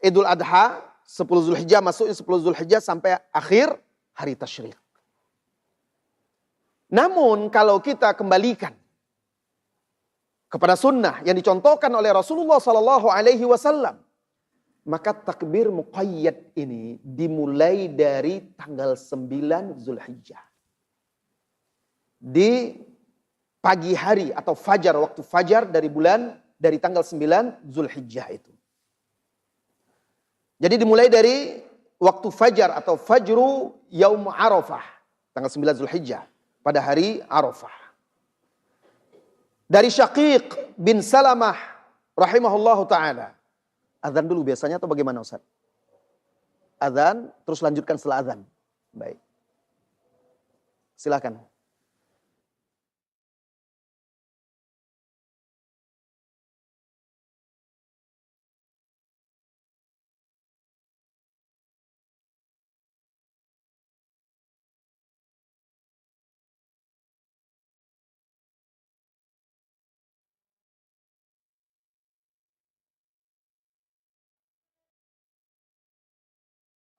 [SPEAKER 10] Idul Adha, 10 Zulhijjah, masuknya 10 Zulhijjah sampai akhir hari tasyrik. Namun kalau kita kembalikan kepada sunnah yang dicontohkan oleh Rasulullah SAW, maka takbir muqayyad ini dimulai dari tanggal 9 Zulhijjah. Di pagi hari atau fajar, waktu fajar dari tanggal 9 Zulhijjah itu. Jadi dimulai dari waktu fajar atau fajru yaum Arafah, tanggal 9 Zulhijjah, pada hari Arafah. Dari Syaqiq bin Salamah rahimahullahu ta'ala. Azan dulu biasanya atau bagaimana Ustaz? Azan, terus lanjutkan setelah azan. Baik. Silakan.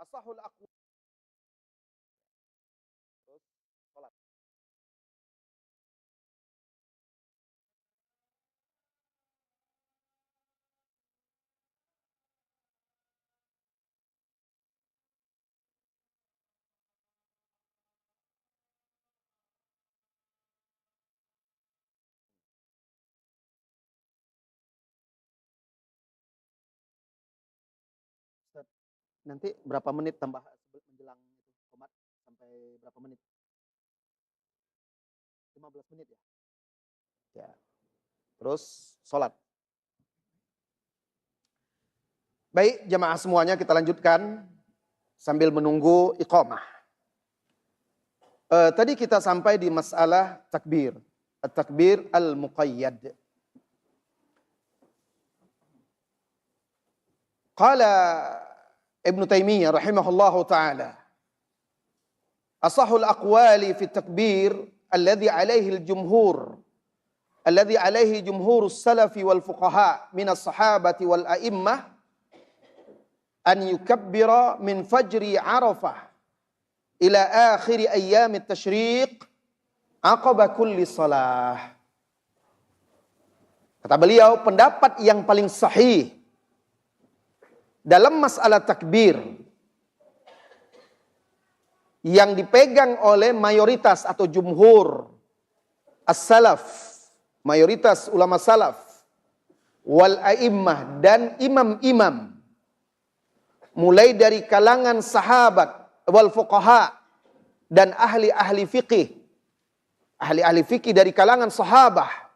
[SPEAKER 10] Asahul aqwal. Terus salat. Nanti berapa menit tambah menjelang itu qomat sampai berapa menit? 15 menit ya? Ya. Terus sholat. Baik, jamaah semuanya kita lanjutkan sambil menunggu iqamah. Tadi kita sampai di masalah takbir. At-takbir al-muqayyad. Qala Ibnu Taimiyah rahimahullahu ta'ala, asahul aqwali fi takbir alladhi alaihi al-jumhur alladhi alaihi jumhurus salafi wal fuqaha minas sahabati wal a'immah an yukabbira min fajri Arafah ila akhir ayyam at-tashriq aqaba kulli salah. Kata beliau, pendapat yang paling sahih dalam masalah takbir yang dipegang oleh mayoritas atau jumhur as-salaf, mayoritas ulama salaf, wal a'immah, dan imam-imam, mulai dari kalangan sahabat, wal fuqaha, dan ahli-ahli fikih, ahli-ahli fikih dari kalangan sahabah,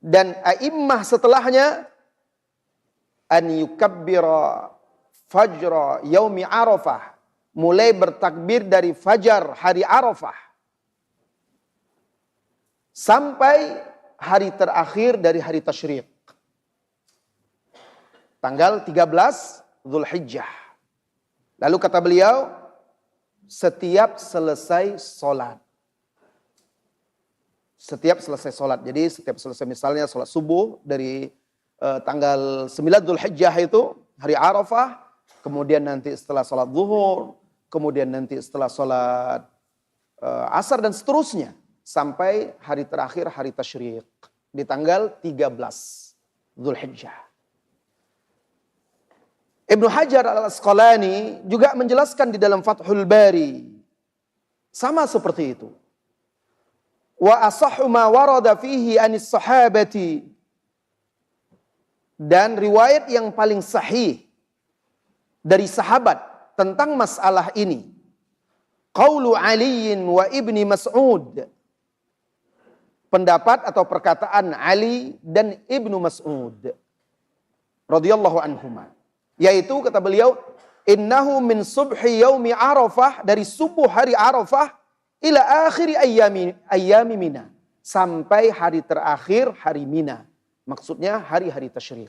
[SPEAKER 10] dan a'immah setelahnya, an yukabbira fajra yaumi Arafah, mulai bertakbir dari fajar hari Arafah sampai hari terakhir dari hari tasyriq, tanggal 13 Zulhijjah. Lalu kata beliau, setiap selesai sholat. Setiap selesai sholat. Jadi setiap selesai misalnya sholat subuh dari tanggal 9 Dzulhijjah itu hari Arafah. Kemudian nanti setelah sholat zuhur. Kemudian nanti setelah sholat asar dan seterusnya. Sampai hari terakhir hari tasyrik. Di tanggal 13 Dzulhijjah. Ibnu Hajar al-Asqalani juga menjelaskan di dalam Fathul Bari. Sama seperti itu. Wa asahhu ma warada fihi anis sahabati. Dan riwayat yang paling sahih dari sahabat tentang masalah ini. Qaulu Ali wa Ibni Mas'ud. Pendapat atau perkataan Ali dan Ibnu Mas'ud radhiyallahu anhuma. Yaitu kata beliau, innahu min subhi yaumi Arafah, dari subuh hari Arafah ila akhiri ayyami Mina, sampai hari terakhir hari Mina. Maksudnya hari-hari tasyrik.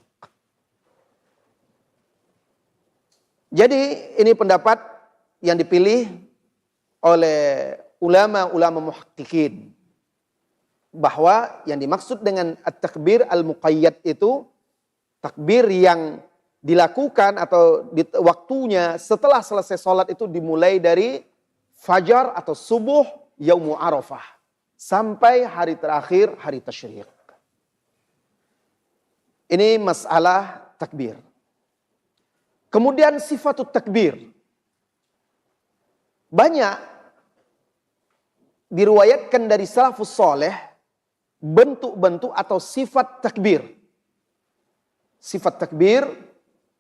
[SPEAKER 10] Jadi ini pendapat yang dipilih oleh ulama-ulama muhaqqiqin, bahwa yang dimaksud dengan at-takbir al-muqayyad itu takbir yang dilakukan atau di waktunya setelah selesai sholat itu dimulai dari fajar atau subuh yaumu Arafah sampai hari terakhir hari tasyrik. Ini masalah takbir. Kemudian sifatut takbir. Banyak diriwayatkan dari salafus soleh bentuk-bentuk atau sifat takbir. Sifat takbir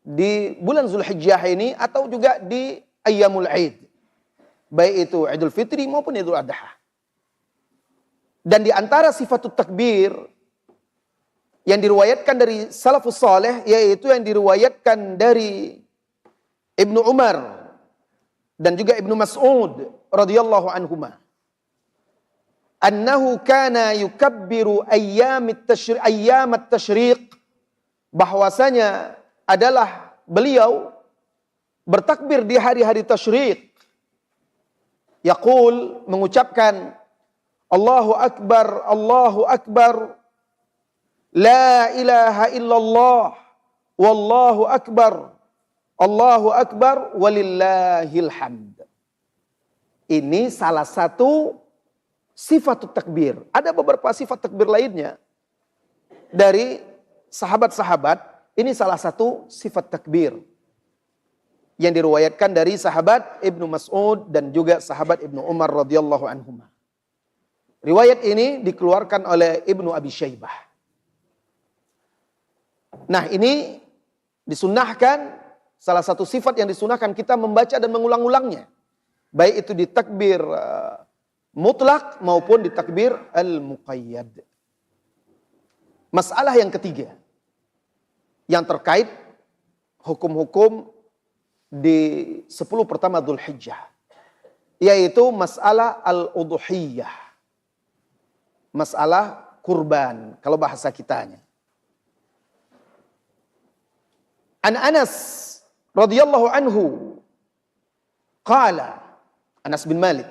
[SPEAKER 10] di bulan Dzulhijjah ini atau juga di Ayyamul Aid. Baik itu Idul Fitri maupun Idul Adha. Dan di antara sifatut takbir yang diriwayatkan dari salafus saleh, yaitu yang diriwayatkan dari Ibnu Umar dan juga Ibnu Mas'ud radhiyallahu anhuma. Annahu kana yukabbiru ayyamat tasyriq, bahwasanya adalah beliau bertakbir di hari-hari tasyrik. Yaqul, mengucapkan Allahu Akbar, Allahu Akbar, La ilaha illallah, Wallahu Akbar, Allahu Akbar, Walillahil hamd. Ini salah satu sifat takbir. Ada beberapa sifat takbir lainnya dari sahabat-sahabat. Ini salah satu sifat takbir yang diriwayatkan dari sahabat Ibnu Mas'ud dan juga sahabat Ibnu Umar radhiyallahu anhuma. Riwayat ini dikeluarkan oleh Ibnu Abi Syaibah. Nah, ini disunnahkan, salah satu sifat yang disunnahkan kita membaca dan mengulang-ulangnya. Baik itu di takbir mutlak maupun di takbir al-muqayyad. Masalah yang ketiga yang terkait hukum-hukum di 10 pertama Dzulhijjah, yaitu masalah al-udhiyah, masalah kurban kalau bahasa kitanya. An Anas radhiyallahu anhu qala, Anas bin Malik,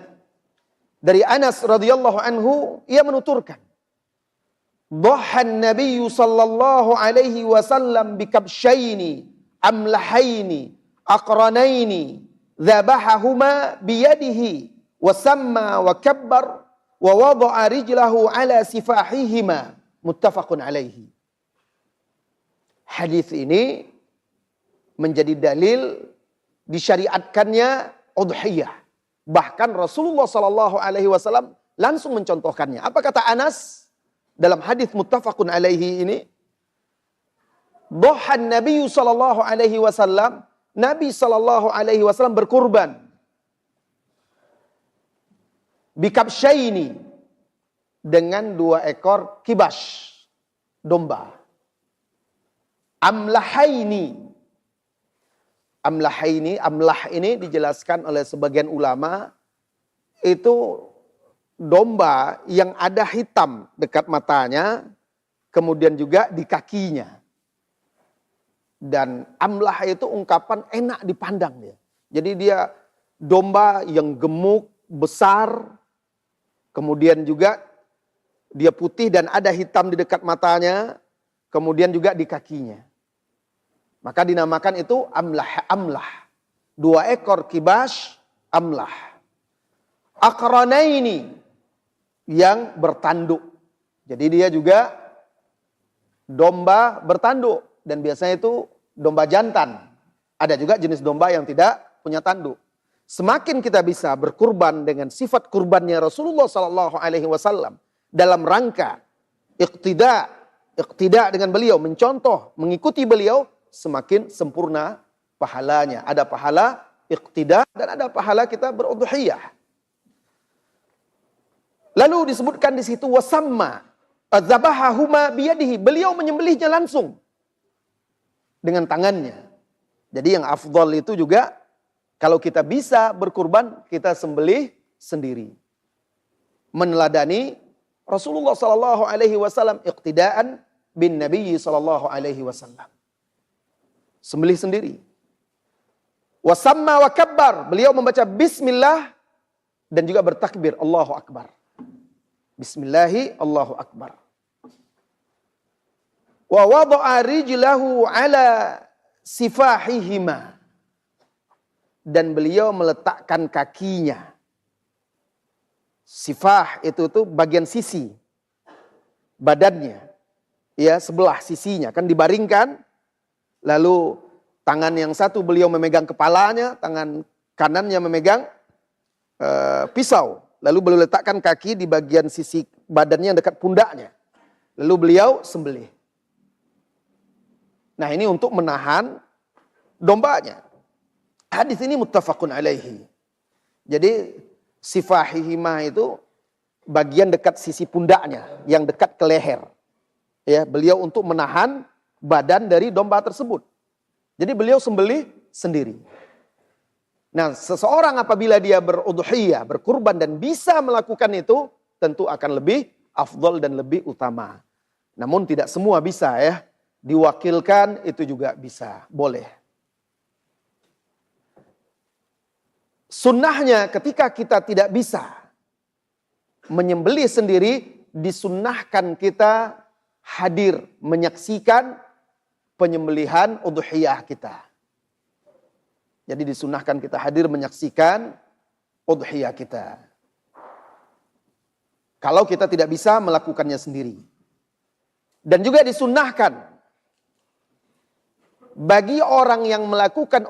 [SPEAKER 10] dari Anas radhiyallahu anhu ia menuturkan, Dhahan Nabi sallallahu alaihi wasallam bikabshaini amlahaini aqranaini dhabahahuma biyadihi wa samma wa kabbar wa wada'a rijlahu ala sifahihima, muttafaqun alaihi. Hadis ini menjadi dalil disyariatkannya udhiyah. Bahkan Rasulullah sallallahu alaihi wasallam langsung mencontohkannya. Apa kata Anas dalam hadis muttafaqun alaihi ini? Dhahan Nabi sallallahu alaihi wasallam, Nabi sallallahu alaihi wasallam berkurban bikabsyaini, dengan 2 ekor kibas, domba. Amlahaini, amlah ini dijelaskan oleh sebagian ulama itu domba yang ada hitam dekat matanya, kemudian juga di kakinya. Dan amlah itu ungkapan enak dipandang dia. Jadi dia domba yang gemuk, besar, kemudian juga Dia putih dan ada hitam di dekat matanya, kemudian juga di kakinya. Maka dinamakan itu amlah. 2 ekor kibas amlah. Aqranaini, yang bertanduk. Jadi dia juga domba bertanduk. Dan biasanya itu domba jantan. Ada juga jenis domba yang tidak punya tanduk. Semakin kita bisa berkurban dengan sifat kurbannya Rasulullah SAW dalam rangka iqtida dengan beliau, mencontoh, mengikuti beliau, semakin sempurna pahalanya. Ada pahala iqtida dan ada pahala kita berudhiyah. Lalu disebutkan di situ wasamma adzabahahuma biyadihi. Beliau menyembelihnya langsung dengan tangannya. Jadi yang afdal itu juga kalau kita bisa berkurban, kita sembelih sendiri. Meneladani Rasulullah SAW iqtidaan bin Nabi SAW. Sembelih sendiri. Wasamma wa kabbar. Beliau membaca bismillah dan juga bertakbir Allahu Akbar. Bismillahi Allahu Akbar. Wa wada'a rijlahu ala sifahihima. Dan beliau meletakkan kakinya. Sifah itu tuh bagian sisi badannya. Ya, sebelah sisinya kan dibaringkan. Lalu tangan yang satu beliau memegang kepalanya, tangan kanannya memegang pisau. Lalu beliau letakkan kaki di bagian sisi badannya yang dekat pundaknya. Lalu beliau sembelih. Nah, ini untuk menahan dombanya. Hadis ini muttafaqun alaihi. Jadi sifahihima itu bagian dekat sisi pundaknya, yang dekat ke leher. Ya, beliau untuk menahan badan dari domba tersebut. Jadi beliau sembelih sendiri. Nah, seseorang apabila dia berudhiyah, berkurban dan bisa melakukan itu, tentu akan lebih afdal dan lebih utama. Namun tidak semua bisa ya. Diwakilkan itu juga bisa, boleh. Sunnahnya ketika kita tidak bisa menyembelih sendiri, disunnahkan kita hadir menyaksikan penyembelihan udhiyah kita. Jadi disunnahkan kita hadir menyaksikan udhiyah kita. Kalau kita tidak bisa melakukannya sendiri. Dan juga disunnahkan bagi orang yang melakukan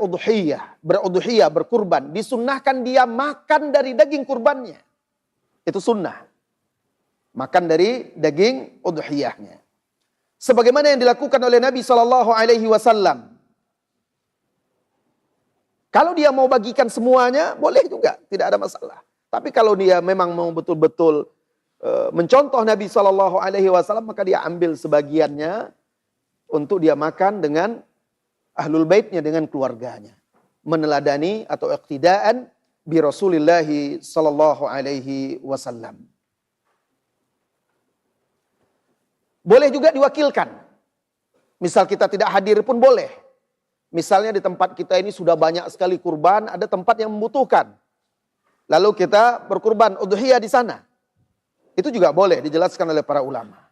[SPEAKER 10] berudhiyah, berkurban, disunnahkan dia makan dari daging kurbannya. Itu sunnah. Makan dari daging udhiyahnya. Sebagaimana yang dilakukan oleh Nabi SAW. Kalau dia mau bagikan semuanya, boleh juga, tidak ada masalah. Tapi kalau dia memang mau betul-betul mencontoh Nabi SAW, maka dia ambil sebagiannya untuk dia makan dengan ahlul baitnya, dengan keluarganya. Meneladani atau iqtidaan bi Rasulillahi sallallahu alaihi wasallam. Boleh juga diwakilkan. Misal kita tidak hadir pun boleh. Misalnya di tempat kita ini sudah banyak sekali kurban, ada tempat yang membutuhkan. Lalu kita berkurban udhiyah di sana. Itu juga boleh dijelaskan oleh para ulama.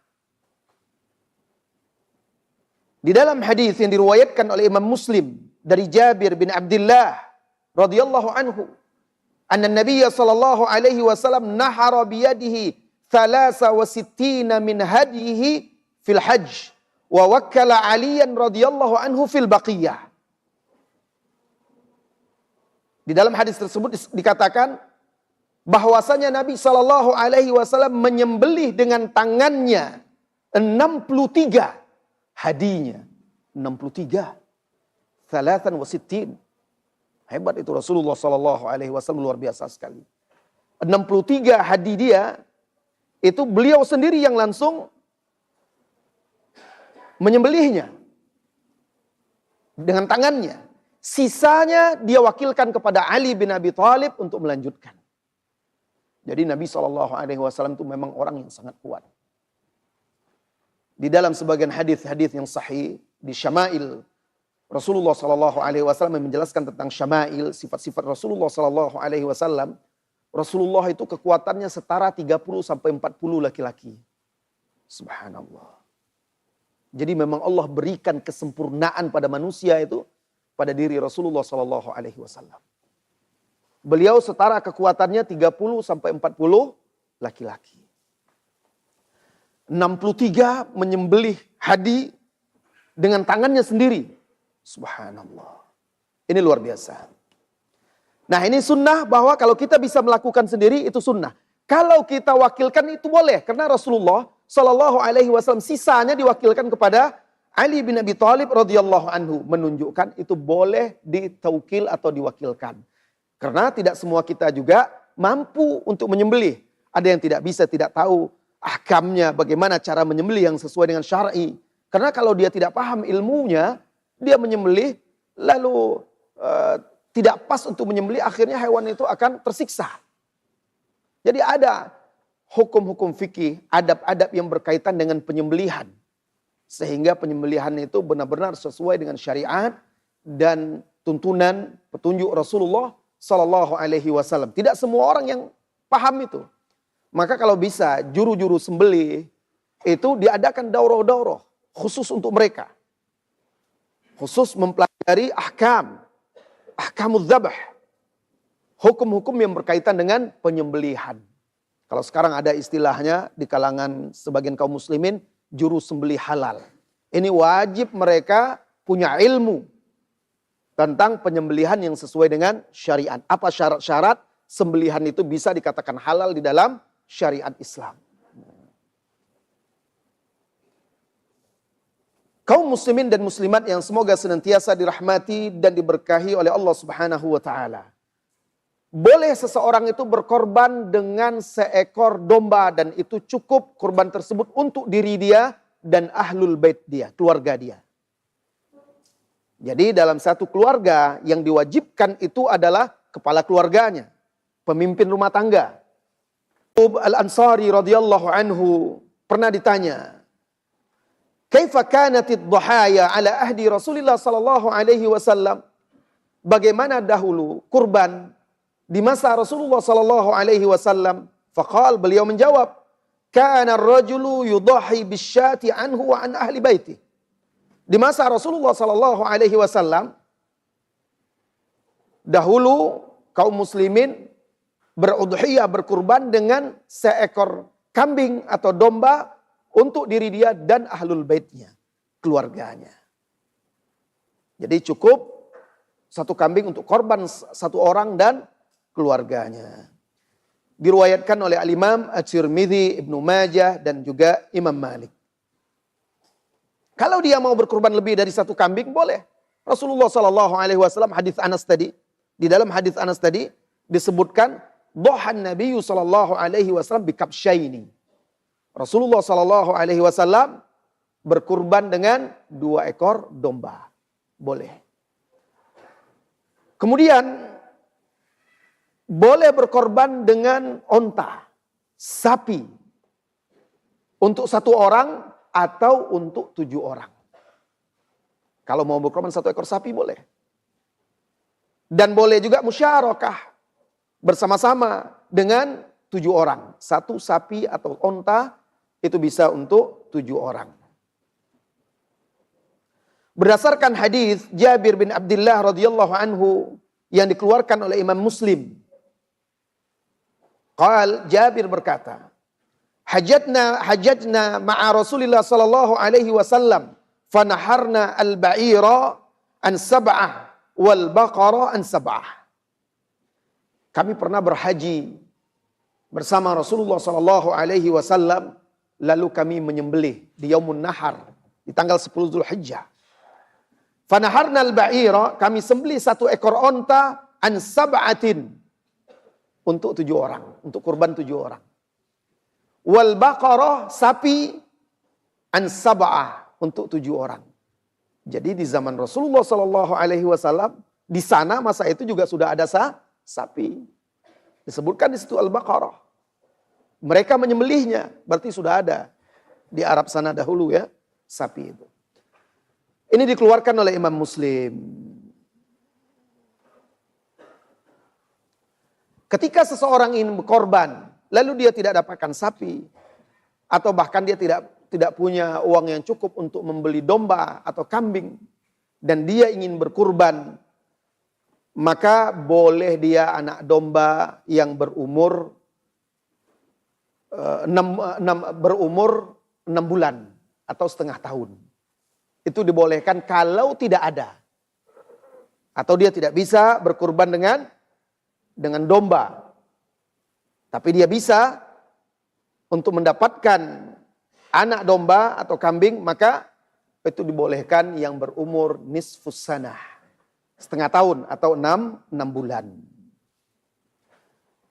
[SPEAKER 10] Di dalam hadis yang diriwayatkan oleh Imam Muslim dari Jabir bin Abdullah radhiyallahu anhu, anna Nabiy sallallahu alaihi wasallam nahara bi yadihi 63 min hadihi fil hajj wa wakkala Aliyan radhiyallahu anhu fil baqiyah. Di dalam hadis tersebut dikatakan bahwasanya Nabi sallallahu alaihi wasallam menyembelih dengan tangannya 63 hadinya. 63. 63. Hebat itu Rasulullah sallallahu alaihi wasallam, luar biasa sekali. 63 hadi dia itu beliau sendiri yang langsung menyembelihnya dengan tangannya. Sisanya dia wakilkan kepada Ali bin Abi Thalib untuk melanjutkan. Jadi Nabi SAW itu memang orang yang sangat kuat. Di dalam sebagian hadis-hadis yang sahih di Syama'il, Rasulullah SAW menjelaskan tentang Syama'il, sifat-sifat Rasulullah SAW. Rasulullah itu kekuatannya setara 30 sampai 40 laki-laki. Subhanallah. Jadi memang Allah berikan kesempurnaan pada manusia itu pada diri Rasulullah sallallahu alaihi wasallam. Beliau setara kekuatannya 30 sampai 40 laki-laki. 63 menyembelih hadi dengan tangannya sendiri. Subhanallah. Ini luar biasa. Nah, ini sunnah bahwa kalau kita bisa melakukan sendiri itu sunnah. Kalau kita wakilkan itu boleh, karena Rasulullah Shallallahu Alaihi Wasallam sisanya diwakilkan kepada Ali bin Abi Thalib radhiyallahu anhu, menunjukkan itu boleh ditaukil atau diwakilkan. Karena tidak semua kita juga mampu untuk menyembelih. Ada yang tidak bisa, tidak tahu ahkamnya, bagaimana cara menyembelih yang sesuai dengan syar'i. Karena kalau dia tidak paham ilmunya, dia menyembelih lalu tidak pas untuk menyembelih, akhirnya hewan itu akan tersiksa. Jadi ada hukum-hukum fikih, adab-adab yang berkaitan dengan penyembelihan. Sehingga penyembelihan itu benar-benar sesuai dengan syariat dan tuntunan petunjuk Rasulullah Sallallahu Alaihi Wasallam. Tidak semua orang yang paham itu. Maka kalau bisa juru-juru sembelih itu diadakan daurah-daurah khusus untuk mereka. Khusus mempelajari ahkamul dzabh. Hukum-hukum yang berkaitan dengan penyembelihan. Kalau sekarang ada istilahnya di kalangan sebagian kaum muslimin, juru sembelih halal. Ini wajib mereka punya ilmu tentang penyembelihan yang sesuai dengan syariat. Apa syarat-syarat sembelihan itu bisa dikatakan halal di dalam syariat Islam. Kaum muslimin dan muslimat yang semoga senantiasa dirahmati dan diberkahi oleh Allah Subhanahu wa taala. Boleh seseorang itu berkorban dengan seekor domba dan itu cukup korban tersebut untuk diri dia dan ahlul bait dia, keluarga dia. Jadi dalam satu keluarga yang diwajibkan itu adalah kepala keluarganya, pemimpin rumah tangga. Al-Ansari radhiyallahu anhu pernah ditanya, "Kaifa kanatid dhahaya ala ahdi Rasulillah sallallahu alaihi wasallam?" Bagaimana dahulu kurban di masa Rasulullah sallallahu alaihi wasallam? Faqal, beliau menjawab, "Kana ar-rajulu yudahi bisyati anhu wa an ahli baiti." Di masa Rasulullah sallallahu alaihi wasallam dahulu kaum muslimin berudhiyah, berkurban dengan seekor kambing atau domba untuk diri dia dan ahlul baitnya, keluarganya. Jadi cukup satu kambing untuk korban satu orang dan keluarganya. Diriwayatkan oleh Al-Imam At-Tirmidzi, Ibnu Majah dan juga Imam Malik. Kalau dia mau berkurban lebih dari satu kambing boleh. Rasulullah sallallahu alaihi wasallam hadis Anas tadi, di dalam hadis Anas tadi disebutkan dhahan Nabi sallallahu alaihi wasallam bikabsyaini. Rasulullah sallallahu alaihi wasallam berkurban dengan 2 ekor domba. Boleh. Kemudian boleh berkorban dengan onta, sapi. Untuk 1 orang atau untuk 7 orang. Kalau mau berkorban 1 ekor sapi boleh. Dan boleh juga musyarakah bersama-sama dengan 7 orang. 1 sapi atau onta itu bisa untuk 7 orang. Berdasarkan hadis Jabir bin Abdullah radhiyallahu anhu yang dikeluarkan oleh Imam Muslim. Jabir berkata, hajatna ma'a Rasulillah sallallahu alaihi wasallam fanaharna al-ba'ira an sab'ah wal baqara an sab'ah. Kami pernah berhaji bersama Rasulullah sallallahu alaihi wasallam, lalu kami menyembelih di Yaumun Nahar di tanggal 10 Zulhijjah. Fanaharna al-ba'ira, kami sembelih 1 ekor onta an sab'atin untuk 7 orang, untuk kurban 7 orang. Wal baqarah, sapi an sab'ah untuk 7 orang. Jadi di zaman Rasulullah sallallahu alaihi wasallam di sana masa itu juga sudah ada sapi. Disebutkan di situ Al-Baqarah. Mereka menyembelihnya, berarti sudah ada di Arab sana dahulu ya, sapi itu. Ini dikeluarkan oleh Imam Muslim. Ketika seseorang ingin berkorban, lalu dia tidak dapatkan sapi, atau bahkan dia tidak tidak punya uang yang cukup untuk membeli domba atau kambing dan dia ingin berkurban, maka boleh dia anak domba yang berumur 6 bulan atau setengah tahun. Itu dibolehkan kalau tidak ada. Atau dia tidak bisa berkurban dengan domba. Tapi dia bisa untuk mendapatkan anak domba atau kambing, maka itu dibolehkan yang berumur nisfus sanah, setengah tahun atau 6 bulan.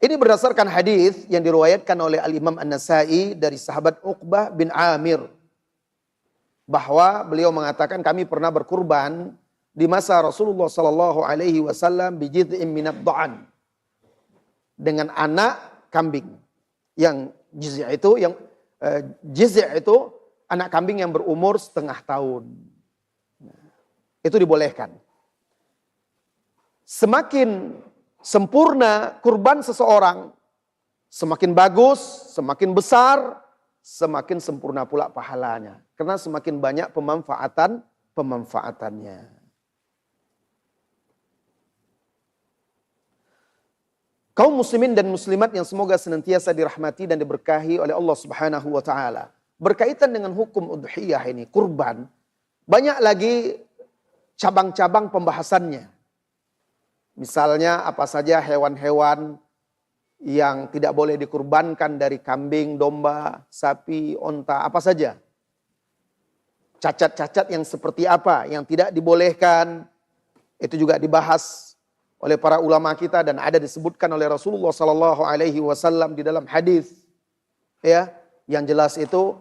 [SPEAKER 10] Ini berdasarkan hadis yang diriwayatkan oleh Al-Imam An-Nasa'i dari sahabat Uqbah bin Amir, bahwa beliau mengatakan kami pernah berkurban di masa Rasulullah sallallahu alaihi wasallam bi jid'in minad dha'an, dengan anak kambing. Yang jiz' itu anak kambing yang berumur setengah tahun. Itu dibolehkan. Semakin sempurna kurban seseorang, semakin bagus, semakin besar, semakin sempurna pula pahalanya. Karena semakin banyak pemanfaatannya. Kaum muslimin dan muslimat yang semoga senantiasa dirahmati dan diberkahi oleh Allah Subhanahu wa taala. Berkaitan dengan hukum udhiyah ini, kurban, banyak lagi cabang-cabang pembahasannya. Misalnya apa saja hewan-hewan yang tidak boleh dikurbankan dari kambing, domba, sapi, onta, apa saja. Cacat-cacat yang seperti apa yang tidak dibolehkan, itu juga dibahas oleh para ulama kita dan ada disebutkan oleh Rasulullah sallallahu alaihi wasallam di dalam hadis. Ya, yang jelas itu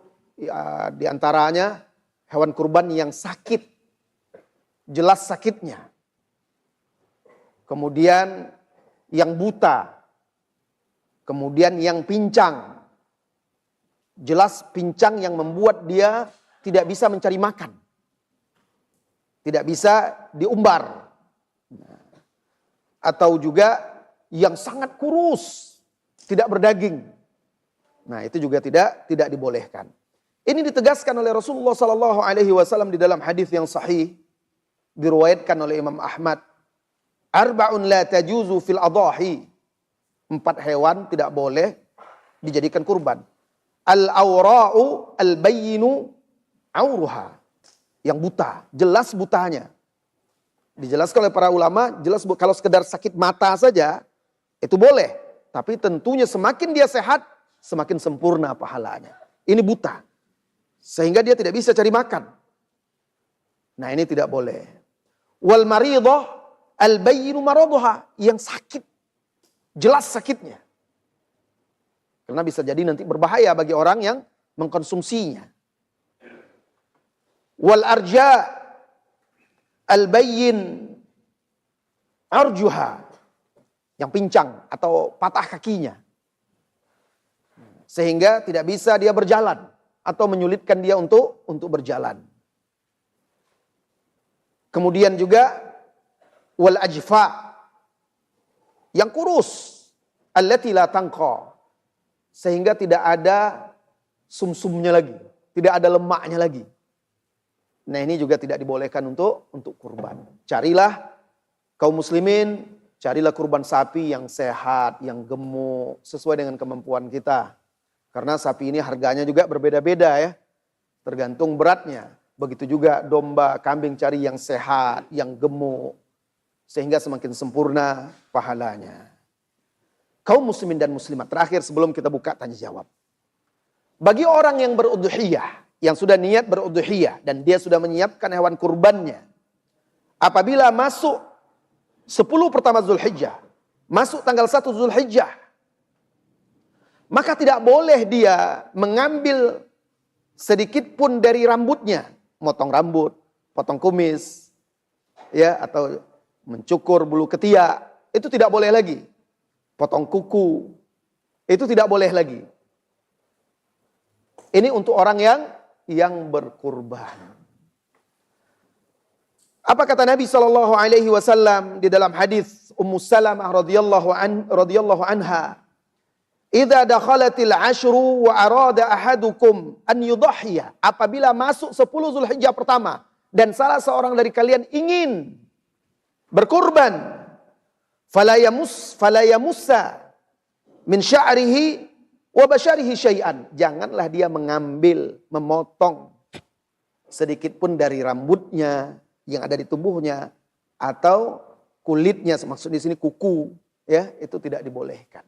[SPEAKER 10] di antaranya hewan kurban yang sakit. Jelas sakitnya. Kemudian yang buta. Kemudian yang pincang. Jelas pincang yang membuat dia tidak bisa mencari makan. Tidak bisa diumbar. Atau juga yang sangat kurus, tidak berdaging. Nah, itu juga tidak dibolehkan. Ini ditegaskan oleh Rasulullah sallallahu alaihi wasallam di dalam hadis yang sahih diriwayatkan oleh Imam Ahmad. Arba'un la tajuzu fil adahi. 4 hewan tidak boleh dijadikan kurban. Al-awra'u al-bayyinu auruha. Yang buta, jelas butanya. Dijelaskan oleh para ulama, jelas kalau sekedar sakit mata saja, itu boleh. Tapi tentunya semakin dia sehat, semakin sempurna pahalanya. Ini buta. Sehingga dia tidak bisa cari makan. Nah, ini tidak boleh. Wal maridah al-bayyinu maraduha. Yang sakit. Jelas sakitnya. Karena bisa jadi nanti berbahaya bagi orang yang mengkonsumsinya. Wal arja al-bayyin arjuha, yang pincang atau patah kakinya. Sehingga tidak bisa dia berjalan atau menyulitkan dia untuk berjalan. Kemudian juga wal ajfa, yang kurus, allati la tanqa, sehingga tidak ada sumsumnya lagi, tidak ada lemaknya lagi. Nah, ini juga tidak dibolehkan untuk kurban. Carilah kaum muslimin, carilah kurban sapi yang sehat, yang gemuk, sesuai dengan kemampuan kita. Karena sapi ini harganya juga berbeda-beda ya. Tergantung beratnya. Begitu juga domba, kambing, cari yang sehat, yang gemuk. Sehingga semakin sempurna pahalanya. Kaum muslimin dan muslimat, terakhir sebelum kita buka tanya jawab. Bagi orang yang berudhiyah, yang sudah niat berudhiyah dan dia sudah menyiapkan hewan kurbannya, apabila masuk 10 pertama Zulhijjah, masuk tanggal 1 Zulhijjah, maka tidak boleh dia mengambil sedikit pun dari rambutnya, motong rambut, potong kumis, ya, atau mencukur bulu ketiak, itu tidak boleh lagi. Potong kuku, itu tidak boleh lagi. Ini untuk orang yang berkurban. Apa kata Nabi sallallahu alaihi wasallam di dalam hadis Ummu Salamah radhiyallahu anha? Idza dakhalatil ashru wa arada ahadukum an yudhhiya. Apabila masuk 10 Zulhijjah pertama dan salah seorang dari kalian ingin berkurban, fala yamussa min sya'rihi wa basyarihi syai'an. Janganlah dia mengambil, memotong sedikit pun dari rambutnya yang ada di tubuhnya atau kulitnya, maksud di sini kuku, ya, itu tidak dibolehkan.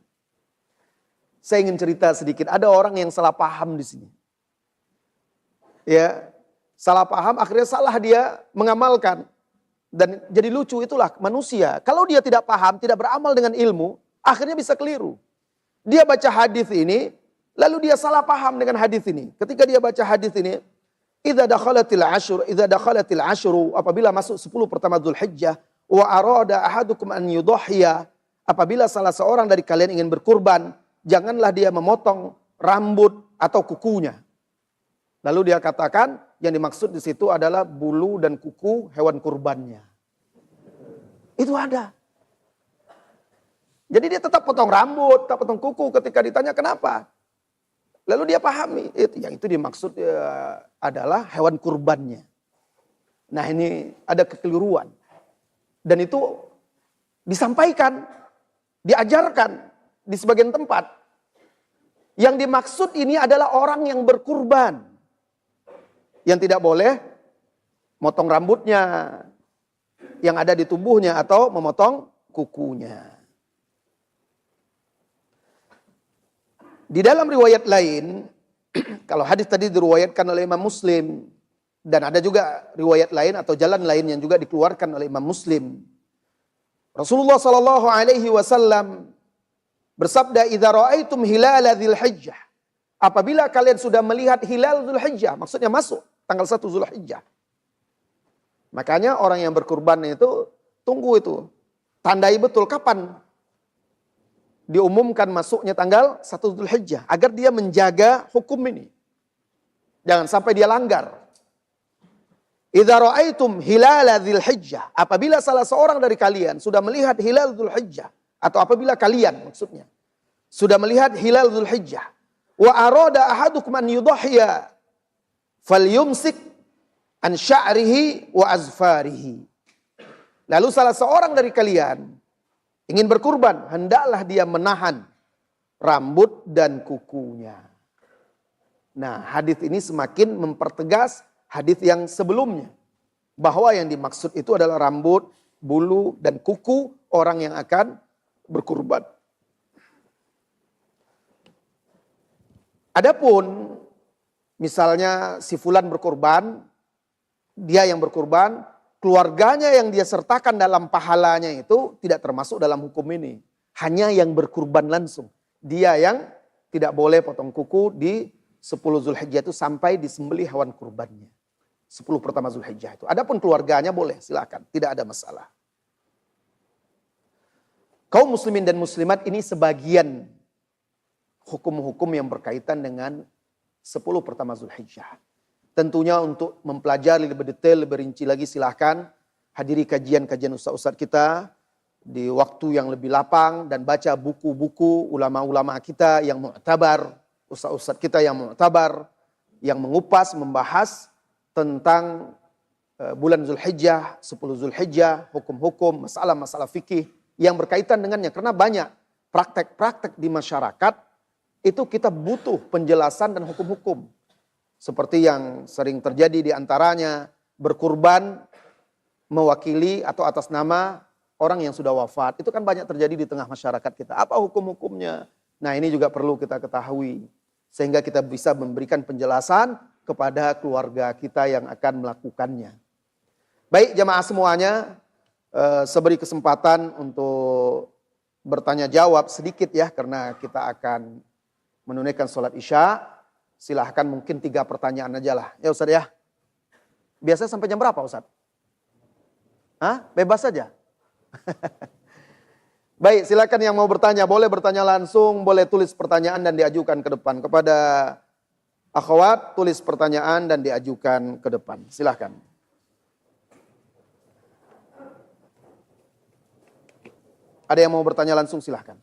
[SPEAKER 10] Saya ingin cerita sedikit. Ada orang yang salah paham di sini. Ya, salah paham, akhirnya salah dia mengamalkan. Dan jadi lucu, itulah manusia. Kalau dia tidak paham, tidak beramal dengan ilmu, akhirnya bisa keliru. Dia baca hadis ini, lalu dia salah paham dengan hadis ini. Ketika dia baca hadis ini, idza dakhalatil ashru, apabila masuk 10 pertama Dzulhijjah, wa arada ahadukum an yudhhiya, apabila salah seorang dari kalian ingin berkurban, janganlah dia memotong rambut atau kukunya. Lalu dia katakan yang dimaksud di situ adalah bulu dan kuku hewan kurbannya. Itu ada. Jadi dia tetap potong rambut, tetap potong kuku ketika ditanya kenapa. Lalu dia pahami, yang itu dimaksud adalah hewan kurbannya. Nah, ini ada kekeliruan. Dan itu disampaikan, diajarkan di sebagian tempat. Yang dimaksud ini adalah orang yang berkurban. Yang tidak boleh motong rambutnya yang ada di tubuhnya atau memotong kukunya. Di dalam riwayat lain, kalau hadis tadi diriwayatkan oleh Imam Muslim, dan ada juga riwayat lain atau jalan lain yang juga dikeluarkan oleh Imam Muslim. Rasulullah sallallahu alaihi wasallam bersabda, "Idza ra'aitum hilala Dzulhijjah." Apabila kalian sudah melihat hilal Dzulhijjah, maksudnya masuk tanggal 1 Dzulhijjah. Makanya orang yang berkurban itu tunggu itu, tandai betul kapan diumumkan masuknya tanggal 1 Dzulhijjah agar dia menjaga hukum ini. Jangan sampai dia langgar. Idza ra'aitum hilala Dzulhijjah, apabila salah seorang dari kalian sudah melihat hilal Dzulhijjah, atau apabila kalian maksudnya sudah melihat hilal Dzulhijjah, wa arada ahadukum an yudhhiya falyumsik an sya'rihi wa azfarihi. Lalu salah seorang dari kalian ingin berkurban, hendaklah dia menahan rambut dan kukunya. Nah, hadis ini semakin mempertegas hadis yang sebelumnya, bahwa yang dimaksud itu adalah rambut, bulu, dan kuku orang yang akan berkurban. Adapun misalnya si fulan berkurban, dia yang berkurban, keluarganya yang dia sertakan dalam pahalanya itu tidak termasuk dalam hukum ini. Hanya yang berkurban langsung. Dia yang tidak boleh potong kuku di 10 Zulhijjah itu sampai disembelih hewan kurbannya. 10 pertama Zulhijjah itu. Adapun keluarganya boleh, silakan, tidak ada masalah. Kaum muslimin dan muslimat ini sebagian hukum-hukum yang berkaitan dengan 10 pertama Zulhijjah. Tentunya untuk mempelajari lebih detail, lebih rinci lagi silahkan hadiri kajian-kajian ustaz-ustaz kita di waktu yang lebih lapang dan baca buku-buku ulama-ulama kita yang mu'tabar, ustaz-ustaz kita yang mu'tabar, yang mengupas, membahas tentang bulan Zulhijjah, 10 Zulhijjah, hukum-hukum, masalah-masalah fikih yang berkaitan dengannya. Karena banyak praktek-praktek di masyarakat itu kita butuh penjelasan dan hukum-hukum. Seperti yang sering terjadi di antaranya berkurban mewakili atau atas nama orang yang sudah wafat. Itu kan banyak terjadi di tengah masyarakat kita. Apa hukum-hukumnya? Nah, ini juga perlu kita ketahui. Sehingga kita bisa memberikan penjelasan kepada keluarga kita yang akan melakukannya. Baik jamaah semuanya, saya beri kesempatan untuk bertanya jawab sedikit ya, karena kita akan menunaikan sholat isya. Silahkan mungkin 3 pertanyaan aja lah. Ya Ustaz ya. Biasa sampai jam berapa Ustaz? Hah? Bebas saja. Baik, silakan yang mau bertanya. Boleh bertanya langsung, boleh tulis pertanyaan dan diajukan ke depan. Kepada akhwat, tulis pertanyaan dan diajukan ke depan. Silahkan. Ada yang mau bertanya langsung, silahkan.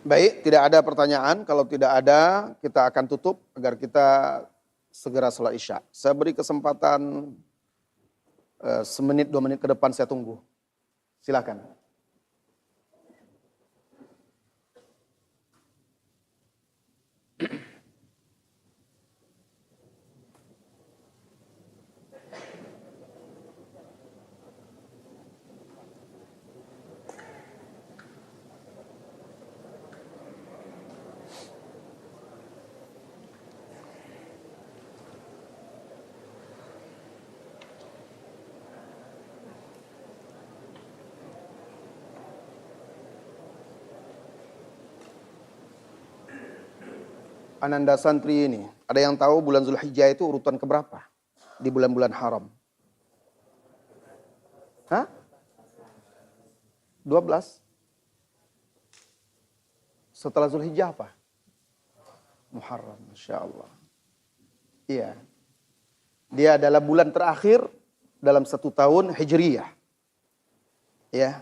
[SPEAKER 10] Baik, tidak ada pertanyaan. Kalau tidak ada, kita akan tutup agar kita segera sholat isya. Saya beri kesempatan semenit 2 menit ke depan, saya tunggu. Silakan. Ananda santri ini, ada yang tahu bulan Zulhijjah itu urutan keberapa di bulan-bulan haram? Hah? 12? Setelah Zulhijjah apa? Muharram, Masya Allah. Iya. Dia adalah bulan terakhir dalam 1 tahun Hijriyah. Ya.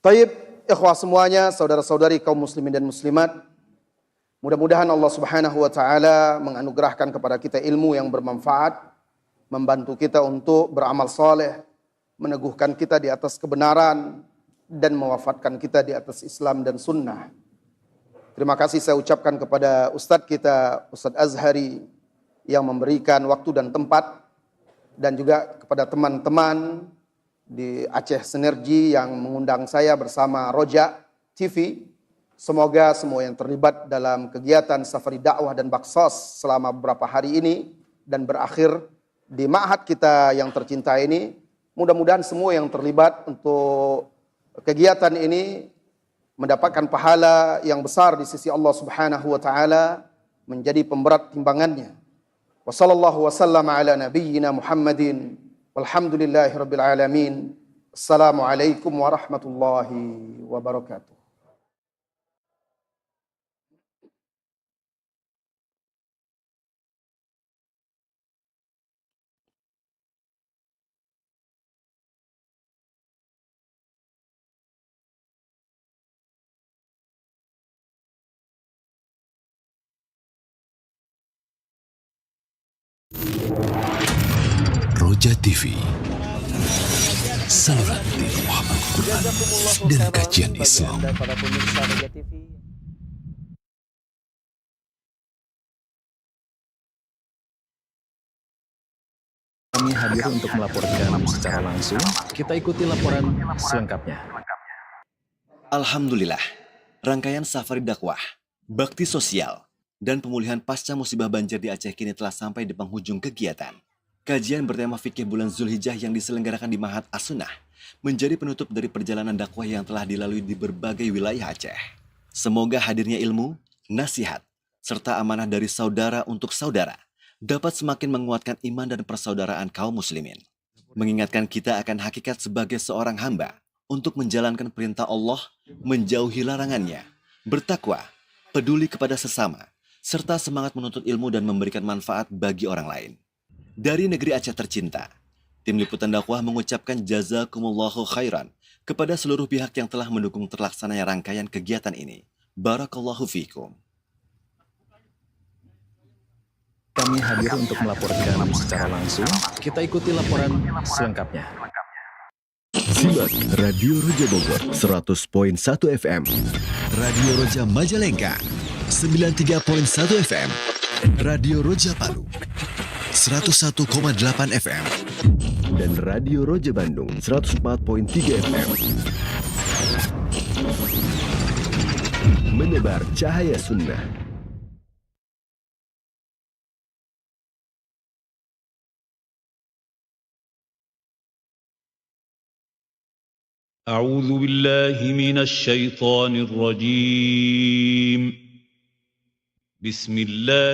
[SPEAKER 10] Taib. Ikhwah semuanya, saudara-saudari kaum muslimin dan muslimat, mudah-mudahan Allah Subhanahu wa taala menganugerahkan kepada kita ilmu yang bermanfaat, membantu kita untuk beramal saleh, meneguhkan kita di atas kebenaran dan mewafatkan kita di atas Islam dan sunnah. Terima kasih saya ucapkan kepada Ustadz kita, Ustadz Azhari, yang memberikan waktu dan tempat, dan juga kepada teman-teman di Aceh Sinergi yang mengundang saya bersama Roja TV. Semoga semua yang terlibat dalam kegiatan safari dakwah dan baksos selama beberapa hari ini dan berakhir di ma'had kita yang tercinta ini, mudah-mudahan semua yang terlibat untuk kegiatan ini mendapatkan pahala yang besar di sisi Allah Subhanahu wa taala, menjadi pemberat timbangannya. Wassallallahu wasallam ala nabiyyina Muhammadin walhamdulillahirabbil alamin. Assalamualaikum warahmatullahi wabarakatuh.
[SPEAKER 4] Roja TV, saluran Muhammad Quran dan kajian Islam.
[SPEAKER 5] Para pemirsa Roja TV.
[SPEAKER 8] Kami hadir untuk melaporkan secara langsung. Kita ikuti laporan selengkapnya.
[SPEAKER 9] Alhamdulillah, rangkaian safari dakwah, bakti sosial, dan pemulihan pasca musibah banjir di Aceh kini telah sampai di penghujung kegiatan. Kajian bertema fikih bulan Zulhijjah yang diselenggarakan di Ma'had As-Sunnah menjadi penutup dari perjalanan dakwah yang telah dilalui di berbagai wilayah Aceh. Semoga hadirnya ilmu, nasihat, serta amanah dari saudara untuk saudara dapat semakin menguatkan iman dan persaudaraan kaum muslimin. Mengingatkan kita akan hakikat sebagai seorang hamba untuk menjalankan perintah Allah, menjauhi larangannya, bertakwa, peduli kepada sesama, serta semangat menuntut ilmu dan memberikan manfaat bagi orang lain. Dari negeri Aceh tercinta, tim liputan dakwah mengucapkan jazakumullahu khairan kepada seluruh pihak yang telah mendukung terlaksananya rangkaian kegiatan ini. Barakallahu fiikum.
[SPEAKER 8] Kami hadir untuk melaporkan secara langsung. Kita ikuti laporan selengkapnya.
[SPEAKER 2] Simak Radio Roja Bogor 100.1 FM,
[SPEAKER 4] Radio Roja Majalengka 93.1 FM, Radio Roja Palu 101,8 FM,
[SPEAKER 2] dan Radio Roja Bandung 104.3 FM. Menebar cahaya sunnah.
[SPEAKER 11] أعوذ بالله من الشيطان الرجيم. بسم الله